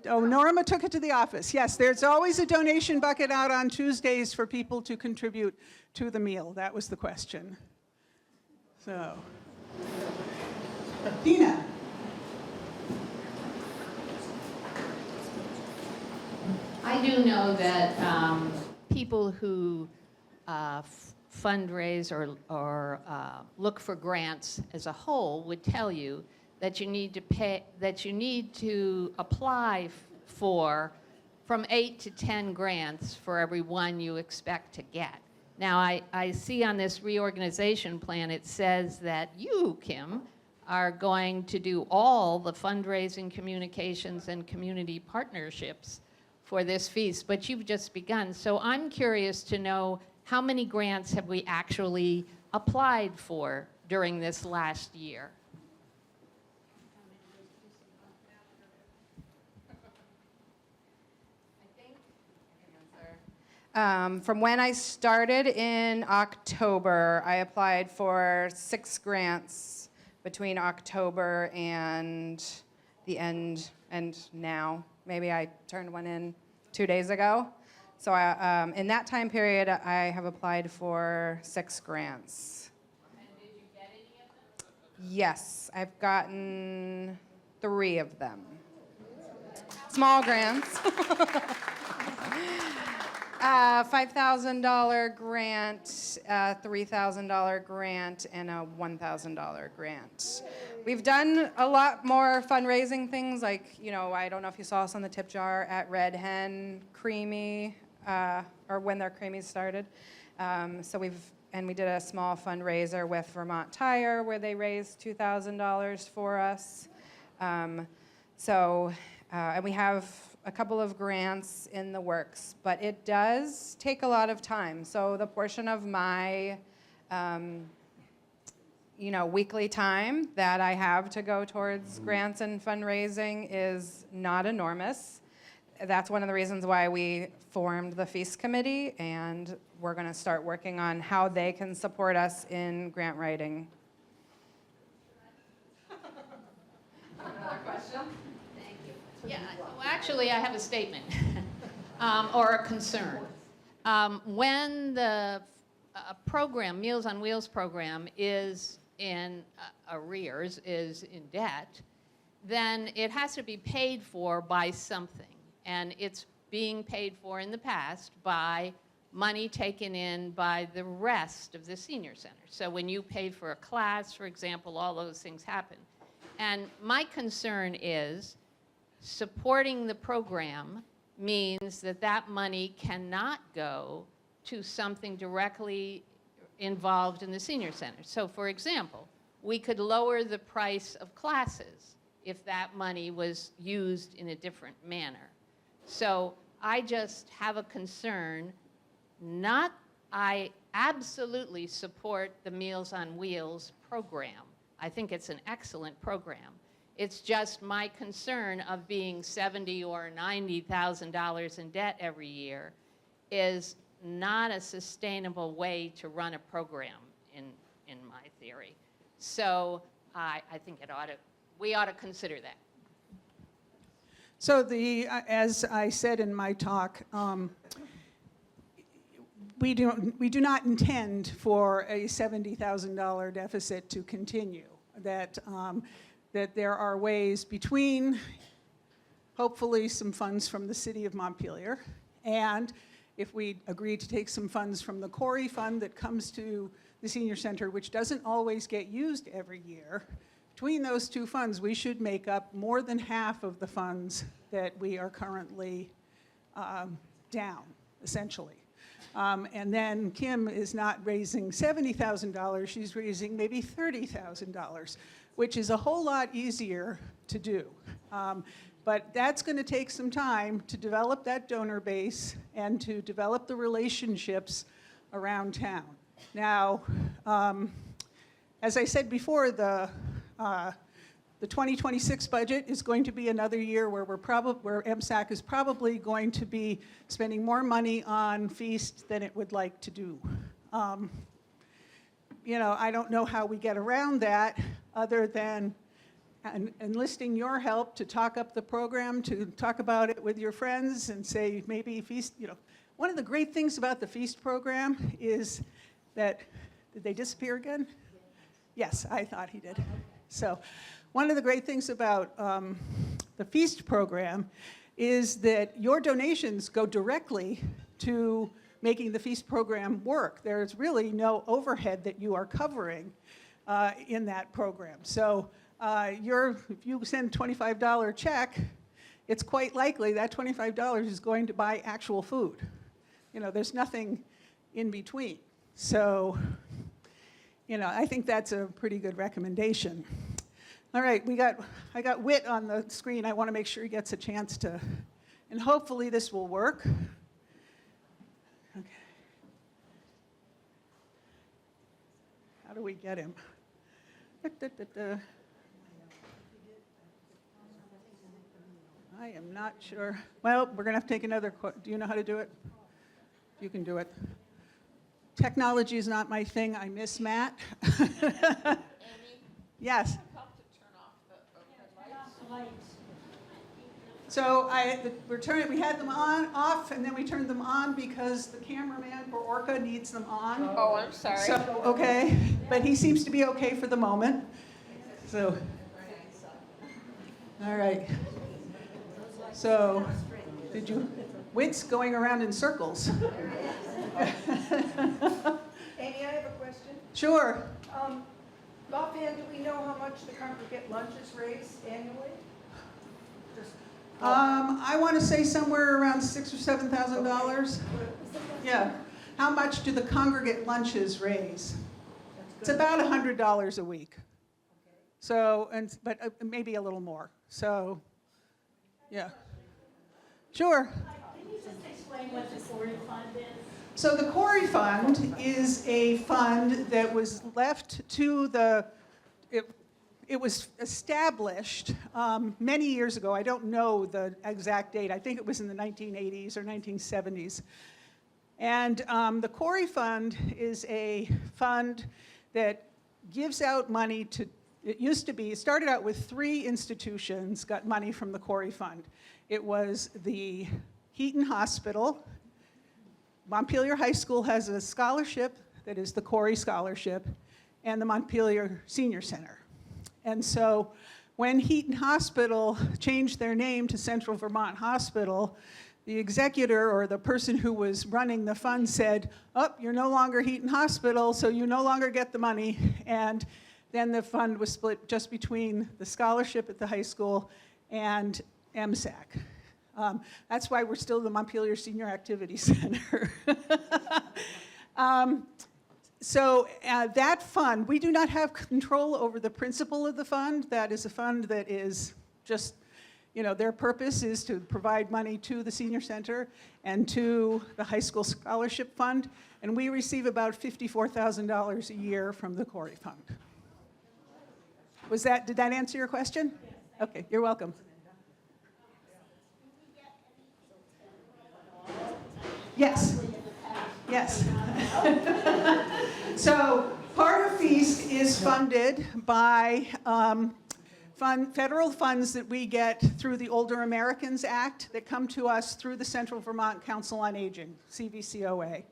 Norma took it to the office. Yes, there's always a donation bucket out on Tuesdays for people to contribute to the meal. That was the question. So, Dina. I do know that people who fundraise or look for grants as a whole would tell you that you need to apply for from 8 to 10 grants for every one you expect to get. Now, I see on this reorganization plan it says that you, Kim, are going to do all the fundraising, communications, and community partnerships for this feast, but you've just begun. So I'm curious to know how many grants have we actually applied for during this last year? From when I started in October, I applied for 6 grants between October and the end, and now. Maybe I turned one in 2 days ago. So in that time period, I have applied for 6 grants. And did you get any of them? Yes, I've gotten 3 of them. Small grants. $5,000 grant, $3,000 grant, and a $1,000 grant. We've done a lot more fundraising things, like, I don't know if you saw us on the tip jar at Red Hen Creamy, or when their creamies started. We did a small fundraiser with Vermont Tire where they raised $2,000 for us. And we have a couple of grants in the works, but it does take a lot of time. So the portion of my, weekly time that I have to go towards grants and fundraising is not enormous. That's one of the reasons why we formed the Feast Committee, and we're going to start working on how they can support us in grant writing. Another question? Thank you. Yeah, well, actually, I have a statement or a concern. When the program, Meals on Wheels program, is in arrears, is in debt, then it has to be paid for by something. And it's being paid for in the past by money taken in by the rest of the senior center. So when you pay for a class, for example, all those things happen. And my concern is supporting the program means that that money cannot go to something directly involved in the senior center. So for example, we could lower the price of classes if that money was used in a different manner. So I just have a concern. I absolutely support the Meals on Wheels program. I think it's an excellent program. It's just my concern of being $70,000 or $90,000 in debt every year is not a sustainable way to run a program in my theory. So I think we ought to consider that. So as I said in my talk, we do not intend for a $70,000 deficit to continue. That there are ways between, hopefully, some funds from the city of Montpelier, and if we agree to take some funds from the Corey Fund that comes to the senior center, which doesn't always get used every year, between those two funds, we should make up more than half of the funds that we are currently down, essentially. And then Kim is not raising $70,000, she's raising maybe $30,000, which is a whole lot easier to do. But that's going to take some time to develop that donor base and to develop the relationships around town. Now, as I said before, the 2026 budget is going to be another year where where MSAC is probably going to be spending more money on Feast than it would like to do. I don't know how we get around that other than enlisting your help to talk up the program, to talk about it with your friends and say maybe Feast, One of the great things about the Feast program is that, did they disappear again? Yes, I thought he did. So one of the great things about the Feast program is that your donations go directly to making the Feast program work. There's really no overhead that you are covering in that program. So if you send a $25 check, it's quite likely that $25 is going to buy actual food. There's nothing in between. So, I think that's a pretty good recommendation. All right, I got Whit on the screen. I want to make sure he gets a chance to, and hopefully this will work. Okay. How do we get him? I am not sure. Well, we're going to have to take another do you know how to do it? You can do it. Technology is not my thing. I miss Matt. Yes. So we had them off, and then we turned them on because the cameraman for Orca needs them on. Oh, I'm sorry. So, okay, but he seems to be okay for the moment. So, all right. So, did you, Wit's going around in circles. Amy, I have a question. Sure. Offhand, do we know how much the congregate lunches raise annually? Just I want to say somewhere around $6,000 or $7,000. Yeah. How much do the congregate lunches raise? It's about $100 a week. So, but maybe a little more. So, yeah. Sure. Can you just explain what the Corey Fund is? So the Corey Fund is a fund that was left to the, it was established many years ago. I don't know the exact date. I think it was in the 1980s or 1970s. And the Corey Fund is a fund that gives out money to, it started out with 3 institutions got money from the Corey Fund. It was the Heaton Hospital. Montpelier High School has a scholarship that is the Corey Scholarship, and the Montpelier Senior Center. And so when Heaton Hospital changed their name to Central Vermont Hospital, the executor or the person who was running the fund said, oh, you're no longer Heaton Hospital, so you no longer get the money. And then the fund was split just between the scholarship at the high school and MSAC. That's why we're still the Montpelier Senior Activity Center. So that fund, we do not have control over the principal of the fund. That is a fund that is just, their purpose is to provide money to the senior center and to the high school scholarship fund. And we receive about $54,000 a year from the Corey Fund. Did that answer your question? Okay, you're welcome. Yes. Yes. So part of Feast is funded by federal funds that we get through the Older Americans Act that come to us through the Central Vermont Council on Aging, CVCOA.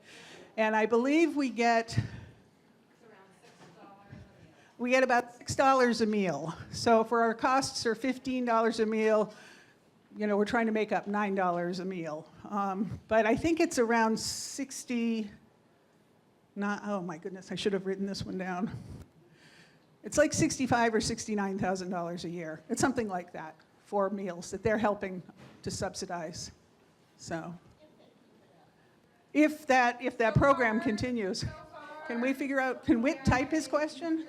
And I believe we get about $6 a meal. So for our costs are $15 a meal, we're trying to make up $9 a meal. But I think it's around 60, oh my goodness, I should have written this one down. It's like $65,000 or $69,000 a year. It's something like that for meals that they're helping to subsidize. So if that program continues, can we figure out, can Whit type his question?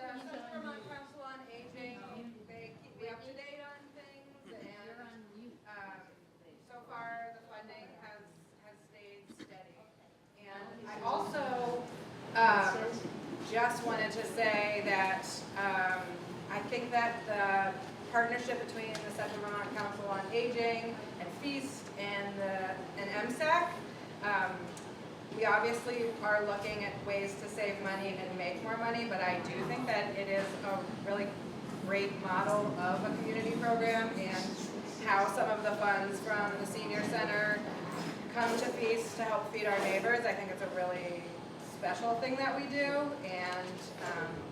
Just wanted to say that I think that the partnership between the Central Vermont Council on Aging and Feast and MSAC, we obviously are looking at ways to save money and make more money, but I do think that it is a really great model of a community program, and how some of the funds from the senior center come to Feast to help feed our neighbors. I think it's a really special thing that we do, and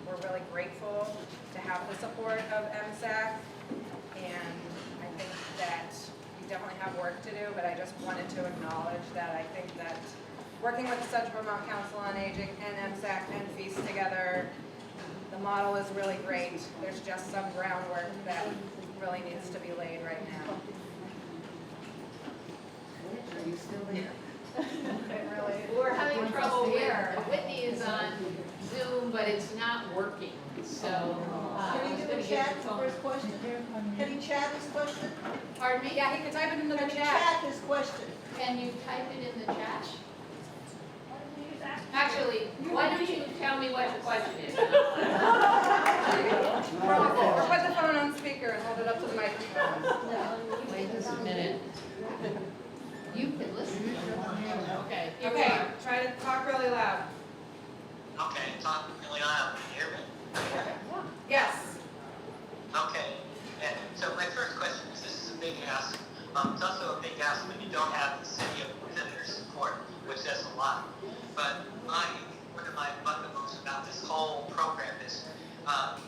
we're really grateful to have the support of MSAC, and I think that we definitely have work to do, but I just wanted to acknowledge that I think that working with the Central Vermont Council on Aging and MSAC and Feast together, the model is really great. There's just some groundwork that really needs to be laid right now. Are you still there? We're having trouble here. Whitney is on Zoom, but it's not working. So Can he do a chat for his question? Can he chat his question? Pardon me? Yeah, he can type it into the Can he chat. chat his question? Can you type it in the chat? Actually, why don't you tell me what your question is? Or put the phone on speaker and hold it up to the microphone. Wait just a minute. You can listen. Okay. Okay, try to talk really loud. Okay, talk really loud. Can you hear me? Yes. Okay. And so my first question is, this is a big ask. It's also a big ask when you don't have the city of Montpelier's support, which says a lot. But one of my bugaboo's about this whole program is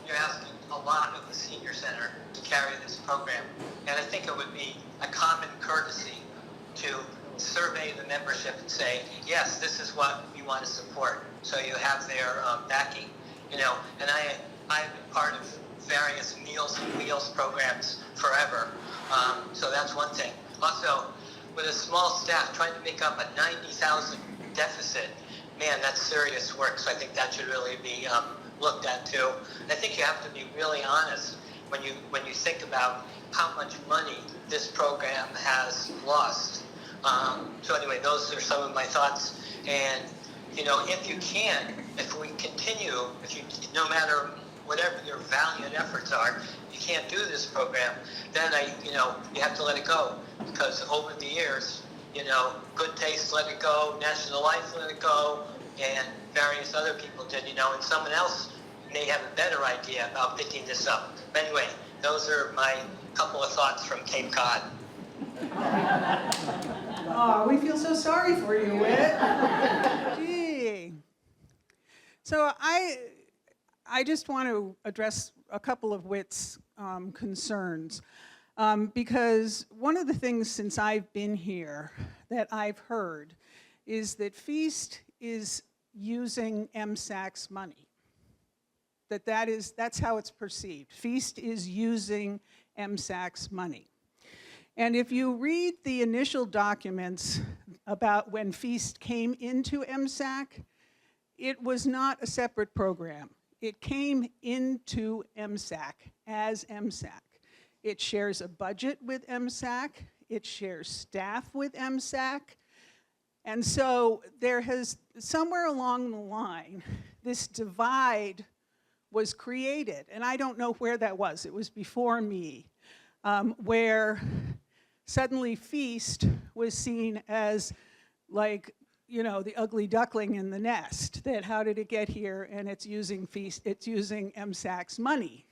you're asking a lot of the senior center to carry this program. And I think it would be a common courtesy to survey the membership and say, yes, this is what we want to support. So you have their backing, you know. And I've been part of various Meals and Wheels programs forever. So that's one thing. Also, with a small staff, trying to make up a 90,000 deficit, man, that's serious work. So I think that should really be looked at too. I think you have to be really honest when you think about how much money this program has lost. So anyway, those are some of my thoughts. And you know, if you can, if we continue, no matter whatever your valiant efforts are, you can't do this program, then you have to let it go, because over the years, you know, Good Taste let it go, National Life let it go, and various other people did, you know, and someone else may have a better idea about picking this up. But anyway, those are my couple of thoughts from Cape Cod. Oh, we feel so sorry for you, Whit. Gee. So I just want to address a couple of Whit's concerns. Because one of the things since I've been here that I've heard is that Feast is using MSAC's money. That's how it's perceived. Feast is using MSAC's money. And if you read the initial documents about when Feast came into MSAC, it was not a separate program. It came into MSAC as MSAC. It shares a budget with MSAC. It shares staff with MSAC. And so there has, somewhere along the line, this divide was created. And I don't know where that was. It was before me, where suddenly Feast was seen as like, you know, the ugly duckling in the nest, that how did it get here, and it's using Feast, it's using MSAC's money.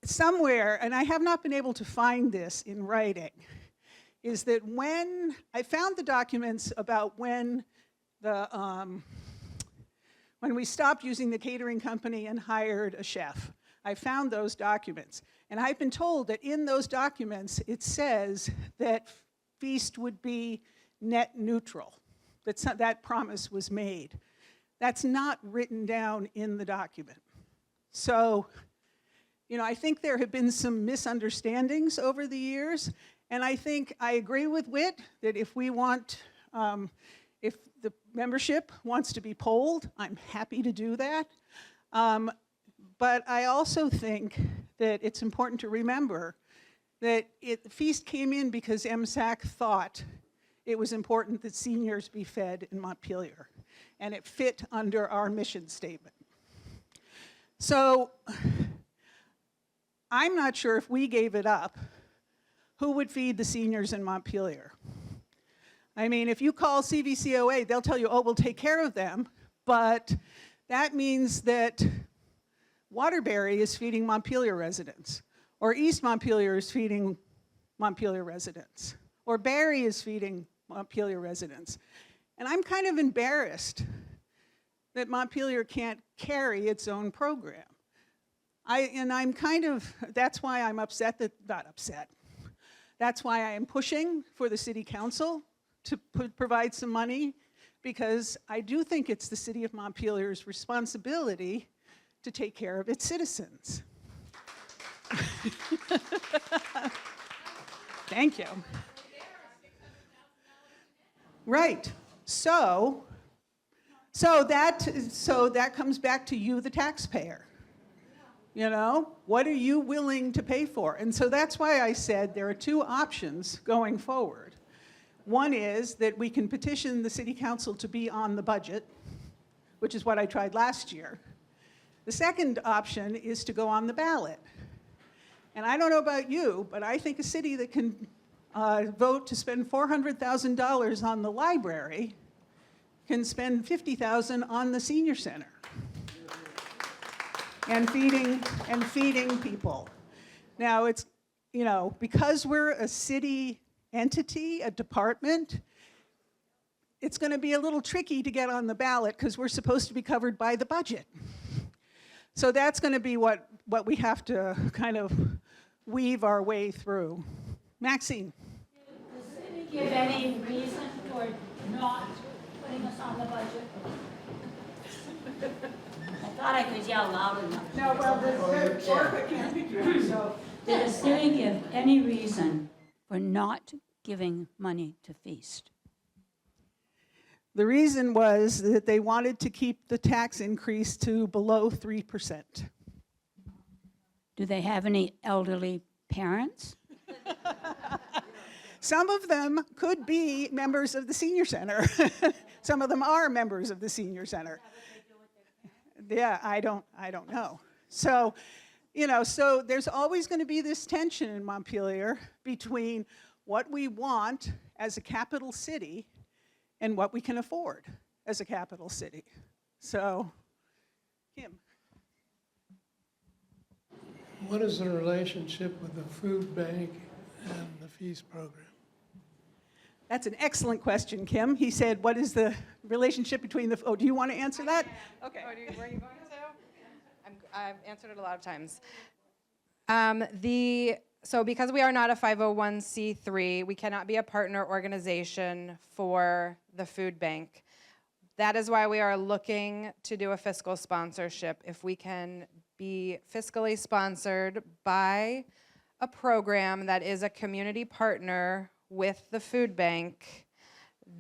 Somewhere, and I have not been able to find this in writing, is that when I found the documents about when we stopped using the catering company and hired a chef. I found those documents. And I've been told that in those documents, it says that Feast would be net neutral, that promise was made. That's not written down in the document. So, you know, I think there have been some misunderstandings over the years, and I think I agree with Whit that if we want, if the membership wants to be polled, I'm happy to do that. But I also think that it's important to remember that Feast came in because MSAC thought it was important that seniors be fed in Montpelier, and it fit under our mission statement. So I'm not sure if we gave it up, who would feed the seniors in Montpelier? I mean, if you call CVCOA, they'll tell you, oh, we'll take care of them, but that means that Waterbury is feeding Montpelier residents, or East Montpelier is feeding Montpelier residents, or Barrie is feeding Montpelier residents. And I'm kind of embarrassed that Montpelier can't carry its own program. I'm kind of, that's why I'm upset that, not upset, that's why I am pushing for the city council to provide some money, because I do think it's the city of Montpelier's responsibility to take care of its citizens. Thank you. Right. So that comes back to you, the taxpayer. You know, what are you willing to pay for? And so that's why I said there are two options going forward. One is that we can petition the city council to be on the budget, which is what I tried last year. The second option is to go on the ballot. And I don't know about you, but I think a city that can vote to spend $400,000 on the library can spend $50,000 on the senior center and feeding people. Now, because we're a city entity, a department, it's going to be a little tricky to get on the ballot because we're supposed to be covered by the budget. So that's going to be what we have to kind of weave our way through. Maxine. Does the city give any reason for not putting us on the budget? I thought I could yell loud enough. No, well, the orca can't be driven, so. Did the city give any reason for not giving money to Feast? The reason was that they wanted to keep the tax increase to below 3%. Do they have any elderly parents? Some of them could be members of the senior center. Some of them are members of the senior center. Yeah, I don't know. So, so there's always going to be this tension in Montpelier between what we want as a capital city and what we can afford as a capital city. So, Kim. What is the relationship with the food bank and the Feast program? That's an excellent question, Kim. He said, what is the relationship between the, do you want to answer that? Okay. Oh, were you going to? I've answered it a lot of times. So because we are not a 501c3, we cannot be a partner organization for the food bank. That is why we are looking to do a fiscal sponsorship. If we can be fiscally sponsored by a program that is a community partner with the food bank,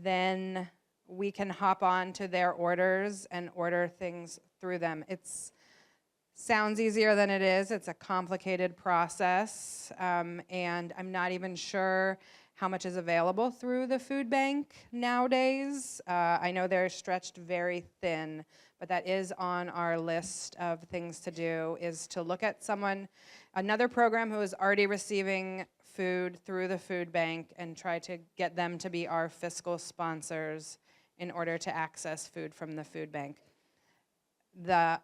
then we can hop on to their orders and order things through them. It sounds easier than it is. It's a complicated process, and I'm not even sure how much is available through the food bank nowadays. I know they're stretched very thin, but that is on our list of things to do, is to look at another program who is already receiving food through the food bank and try to get them to be our fiscal sponsors in order to access food from the food bank. The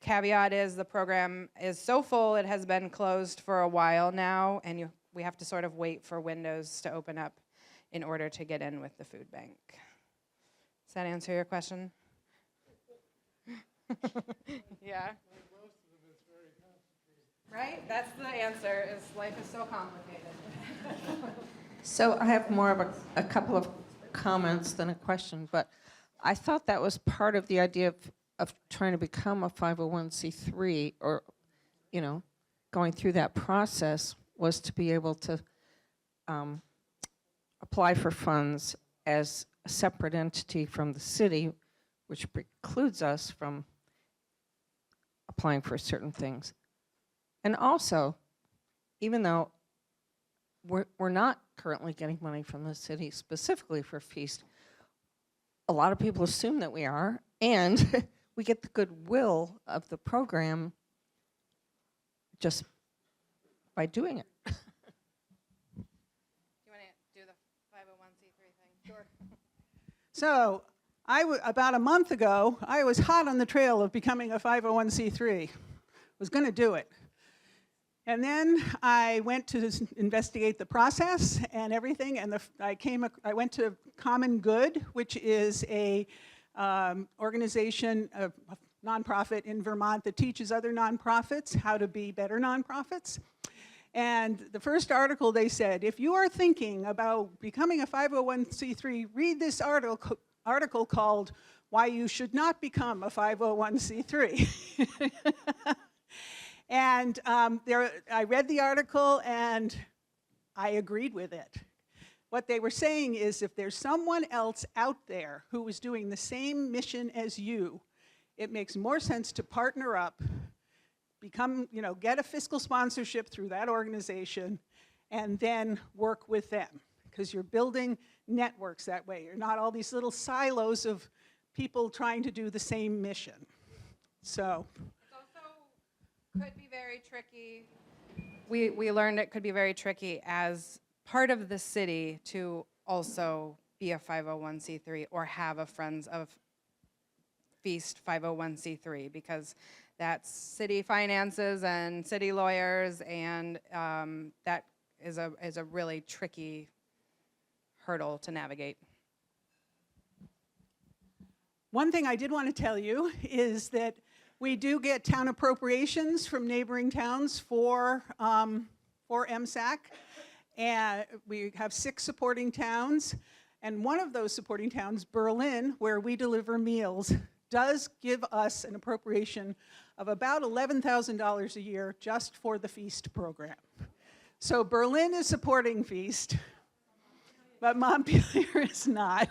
caveat is the program is so full it has been closed for a while now, and we have to sort of wait for windows to open up in order to get in with the food bank. Does that answer your question? Yeah. Right? That's the answer, is life is so complicated. So I have more of a couple of comments than a question, but I thought that was part of the idea of trying to become a 501c3, or, going through that process, was to be able to apply for funds as a separate entity from the city, which precludes us from applying for certain things. And also, even though we're not currently getting money from the city specifically for Feast, a lot of people assume that we are, and we get the goodwill of the program just by doing it. Do you want to do the 501c3 thing? Sure. So, about a month ago, I was hot on the trail of becoming a 501c3. Was going to do it. And then I went to investigate the process and everything, and I went to Common Good, which is a organization, a nonprofit in Vermont that teaches other nonprofits how to be better nonprofits. And the first article, they said, if you are thinking about becoming a 501c3, read this article called Why You Should Not Become a 501c3. And I read the article and I agreed with it. What they were saying is, if there's someone else out there who is doing the same mission as you, it makes more sense to partner up, get a fiscal sponsorship through that organization, and then work with them. Because you're building networks that way. You're not all these little silos of people trying to do the same mission. So. Could be very tricky. We learned it could be very tricky as part of the city to also be a 501c3 or have a Friends of Feast 501c3 because that's city finances and city lawyers, and that is a really tricky hurdle to navigate. One thing I did want to tell you is that we do get town appropriations from neighboring towns for MSAC. And we have 6 supporting towns. And one of those supporting towns, Berlin, where we deliver meals, does give us an appropriation of about $11,000 a year just for the Feast program. So Berlin is supporting Feast, but Montpelier is not.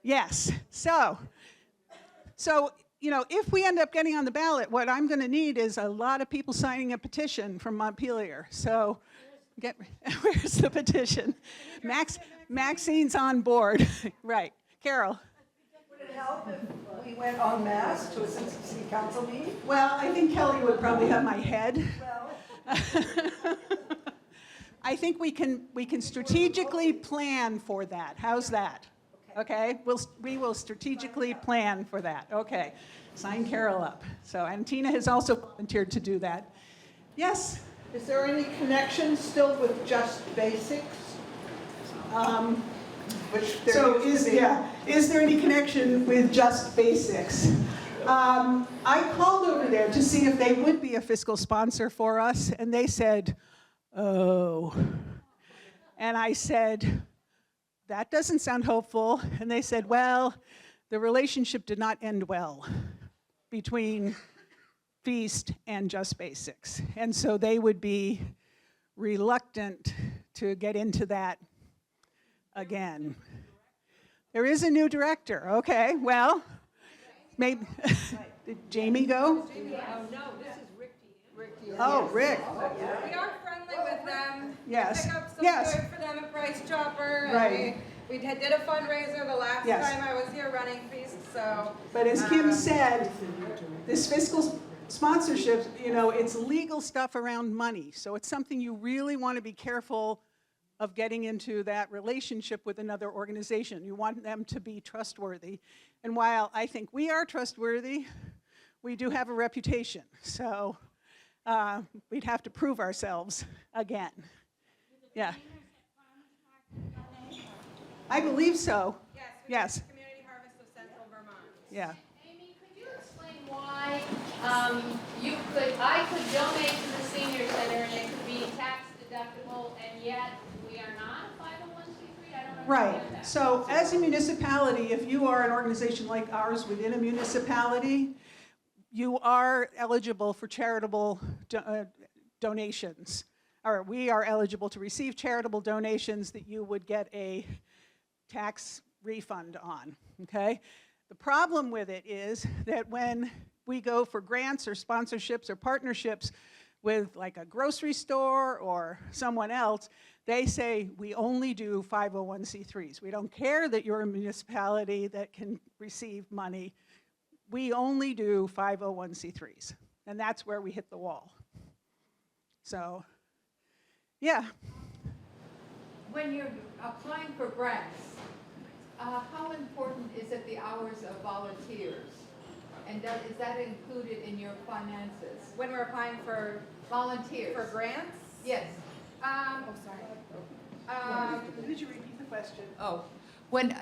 Yes, so, you know, if we end up getting on the ballot, what I'm going to need is a lot of people signing a petition from Montpelier. So, where's the petition? Maxine's on board. Right. Carol. Would it help if we went en masse to a city council meeting? Well, I think Kelly would probably have my head. Well, I think we can strategically plan for that. How's that? Okay, we will strategically plan for that. Okay, sign Carol up. So, and Tina has also volunteered to do that. Yes? is there any connection still with Just Basics? Which there So used to be. is there any connection with Just Basics? I called over there to see if they would be a fiscal sponsor for us, and they said, oh. And I said, that doesn't sound hopeful. And they said, well, the relationship did not end well between Feast and Just Basics. And so they would be reluctant to get into that again. There is a new director. Okay, well, maybe, did Jamie go? Oh, Rick. We are friendly with them. Yes. We pick up some Yes. food for them at Price Chopper. Right. And we did a fundraiser the last Yes. time I was here running Feast, so. But as Kim said, this fiscal sponsorship, you know, it's legal stuff around money. So it's something you really want to be careful of getting into that relationship with another organization. You want them to be trustworthy. And while I think we are trustworthy, we do have a reputation. So we'd have to prove ourselves again. Yeah. I believe so. Yes. Community Harvest of Central Vermont. Yeah. Amy, could you explain why I could donate to the senior center and it could be tax deductible, and yet we are not a 501c3? I don't understand Right. that. So as a municipality, if you are an organization like ours within a municipality, you are eligible for charitable donations. Or we are eligible to receive charitable donations that you would get a tax refund on, okay? The problem with it is that when we go for grants or sponsorships or partnerships with like a grocery store or someone else, they say we only do 501c3s. We don't care that you're a municipality that can receive money. We only do 501c3s. And that's where we hit the wall. So, yeah. When you're applying for grants, how important is it the hours of volunteers? And is that included in your finances? When we're applying for Volunteers. for grants? Yes. Oh, sorry. Could you repeat the question? Oh, when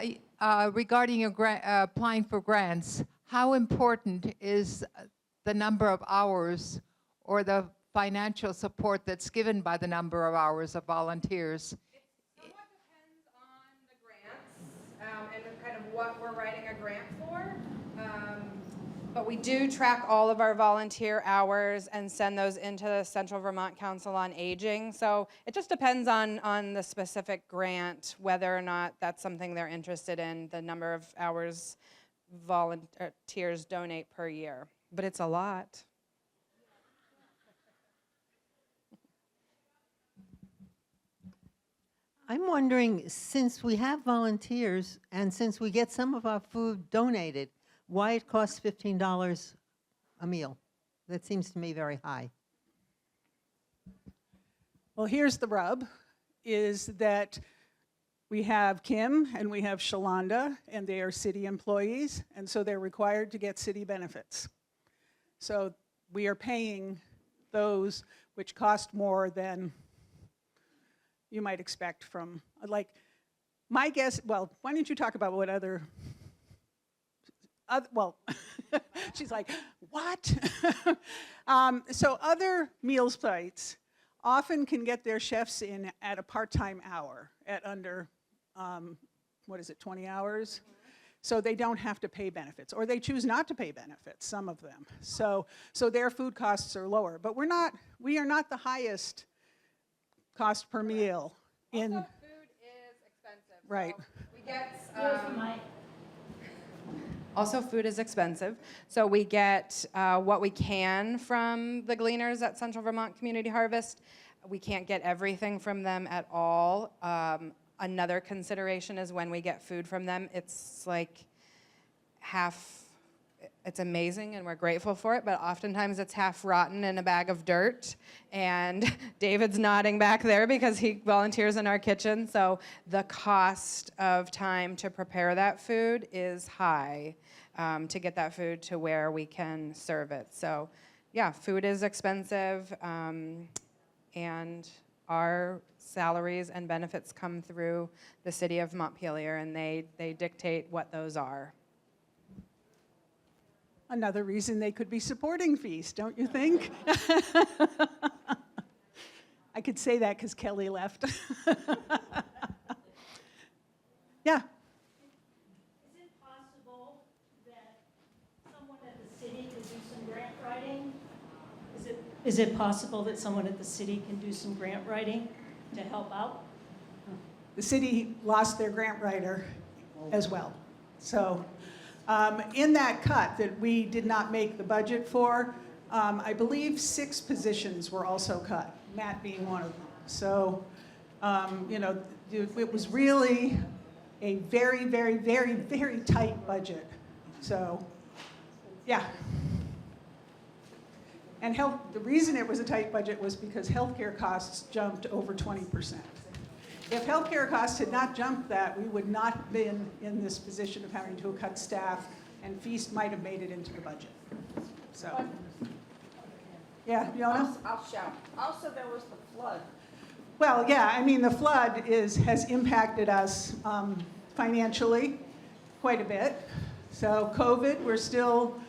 regarding your applying for grants, how important is the number of hours or the financial support that's given by the number of hours of volunteers? It somewhat depends on the grants and kind of what we're writing a grant for. But we do track all of our volunteer hours and send those into the Central Vermont Council on Aging. So it just depends on the specific grant, whether or not that's something they're interested in, the number of hours volunteers donate per year. But it's a lot. I'm wondering, since we have volunteers and since we get some of our food donated, why it costs $15 a meal? That seems to me very high. Well, here's the rub, is that We have Kim and we have Shalonda, and they are city employees, and so they're required to get city benefits. So we are paying those which cost more than you might expect from, like, my guess, well, why don't you talk about what other well, she's like, what? So other meals sites often can get their chefs in at a part-time hour at under, 20 hours? So they don't have to pay benefits, or they choose not to pay benefits, some of them. So their food costs are lower. But we are not the highest cost per meal in. Also, food is expensive. Right. So we get, also, food is expensive. So we get what we can from the gleaners at Central Vermont Community Harvest. We can't get everything from them at all. Another consideration is when we get food from them, it's like half, it's amazing and we're grateful for it, but oftentimes it's half rotten in a bag of dirt. And David's nodding back there because he volunteers in our kitchen. So the cost of time to prepare that food is high, to get that food to where we can serve it. So yeah, food is expensive, and our salaries and benefits come through the city of Montpelier, and they dictate what those are. Another reason they could be supporting Feast, don't you think? I could say that because Kelly left. Yeah. Is it possible that someone at the city could do some grant writing? Is it possible that someone at the city can do some grant writing to help out? The city lost their grant writer as well. So in that cut that we did not make the budget for, I believe 6 positions were also cut, Matt being one of them. So, it was really a very, very, very, very tight budget. So, yeah. And the reason it was a tight budget was because healthcare costs jumped over 20%. If healthcare costs had not jumped that, we would not have been in this position of having to cut staff, and Feast might have made it into the budget. So, yeah, Yona? I'll shout. Also, there was the flood. Well, yeah, I mean, the flood has impacted us financially quite a bit. So COVID, we're still,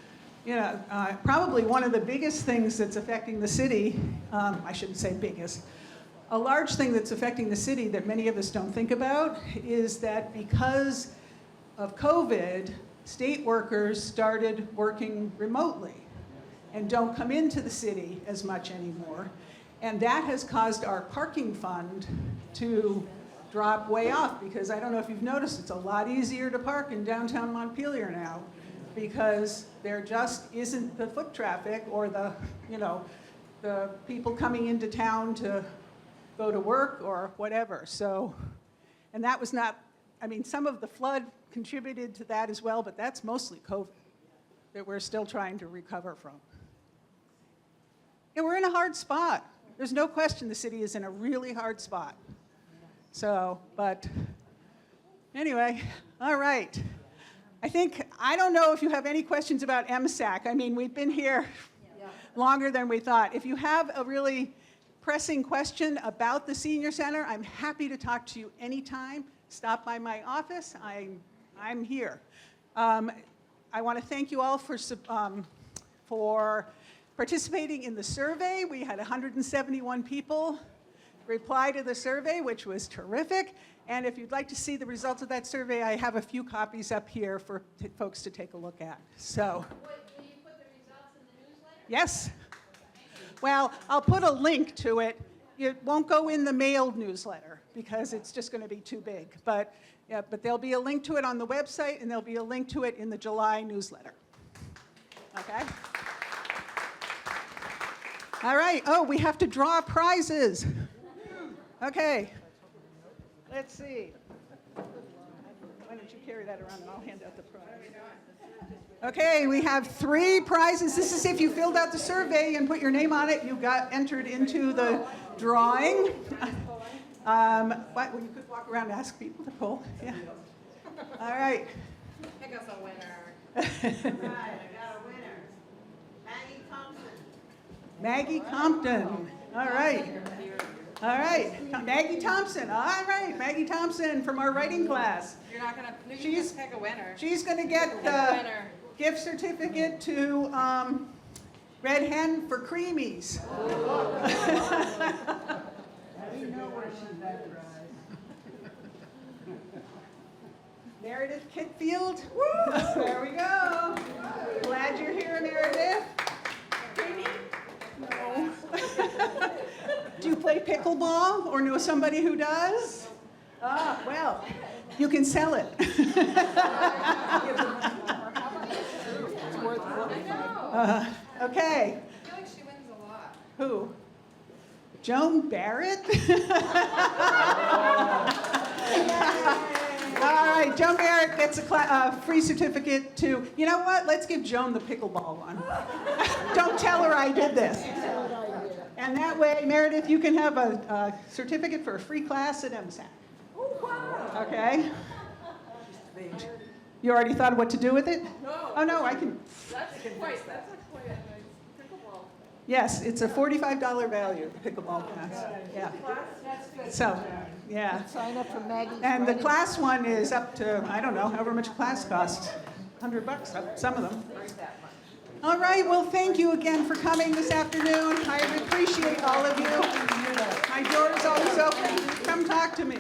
probably one of the biggest things that's affecting the city, I shouldn't say biggest, a large thing that's affecting the city that many of us don't think about is that because of COVID, state workers started working remotely and don't come into the city as much anymore. And that has caused our parking fund to drop way off, because I don't know if you've noticed, it's a lot easier to park in downtown Montpelier now because there just isn't the foot traffic or the people coming into town to go to work or whatever. So, and that was not, some of the flood contributed to that as well, but that's mostly COVID that we're still trying to recover from. And we're in a hard spot. There's no question the city is in a really hard spot. So, but anyway, all right. I don't know if you have any questions about MSAC. We've been here longer than we thought. If you have a really pressing question about the senior center, I'm happy to talk to you anytime. Stop by my office. I'm here. I want to thank you all for participating in the survey. We had 171 people reply to the survey, which was terrific. And if you'd like to see the results of that survey, I have a few copies up here for folks to take a look at. So, Will you put the results in the newsletter? Yes. Well, I'll put a link to it. It won't go in the mailed newsletter because it's just going to be too big. But there'll be a link to it on the website, and there'll be a link to it in the July newsletter. Okay? All right. Oh, we have to draw prizes. Okay. Let's see. Why don't you carry that around and I'll hand out the prize. Okay, we have 3 prizes. This is if you filled out the survey and put your name on it, you got entered into the drawing. Well, you could walk around and ask people to pull. Yeah. All right. Pick us a winner. Maggie Compton. All right. All right. Maggie Thompson. All right. Maggie Thompson from our writing class. You're not gonna. You She's- just pick a winner. She's going to get Pick a the winner. gift certificate to Red Hen for Creamies. We know where she's at, Rise. Meredith Kitfield. Woo! There we go. Glad you're here, Meredith. No. Do you play pickleball or know somebody who does? Ah, well, you can sell it. Okay. I feel like she wins a lot. Who? Joan Barrett? All right, Joan Barrett gets a free certificate to, you know what? Let's give Joan the pickleball one. Don't tell her I did this. And that way, Meredith, you can have a certificate for a free class at MSAC. Okay? You already thought of what to do with it? No. Oh, no, I can. That's actually a pickleball. Yes, it's a $45 value, the pickleball class. Yeah. So, yeah. Sign up for Maggie's. And the writing. class one is up to, I don't know, however much class costs, $100, some of them. All right, well, thank you again for coming this afternoon. I appreciate all of you. My door is always open. Come talk to me.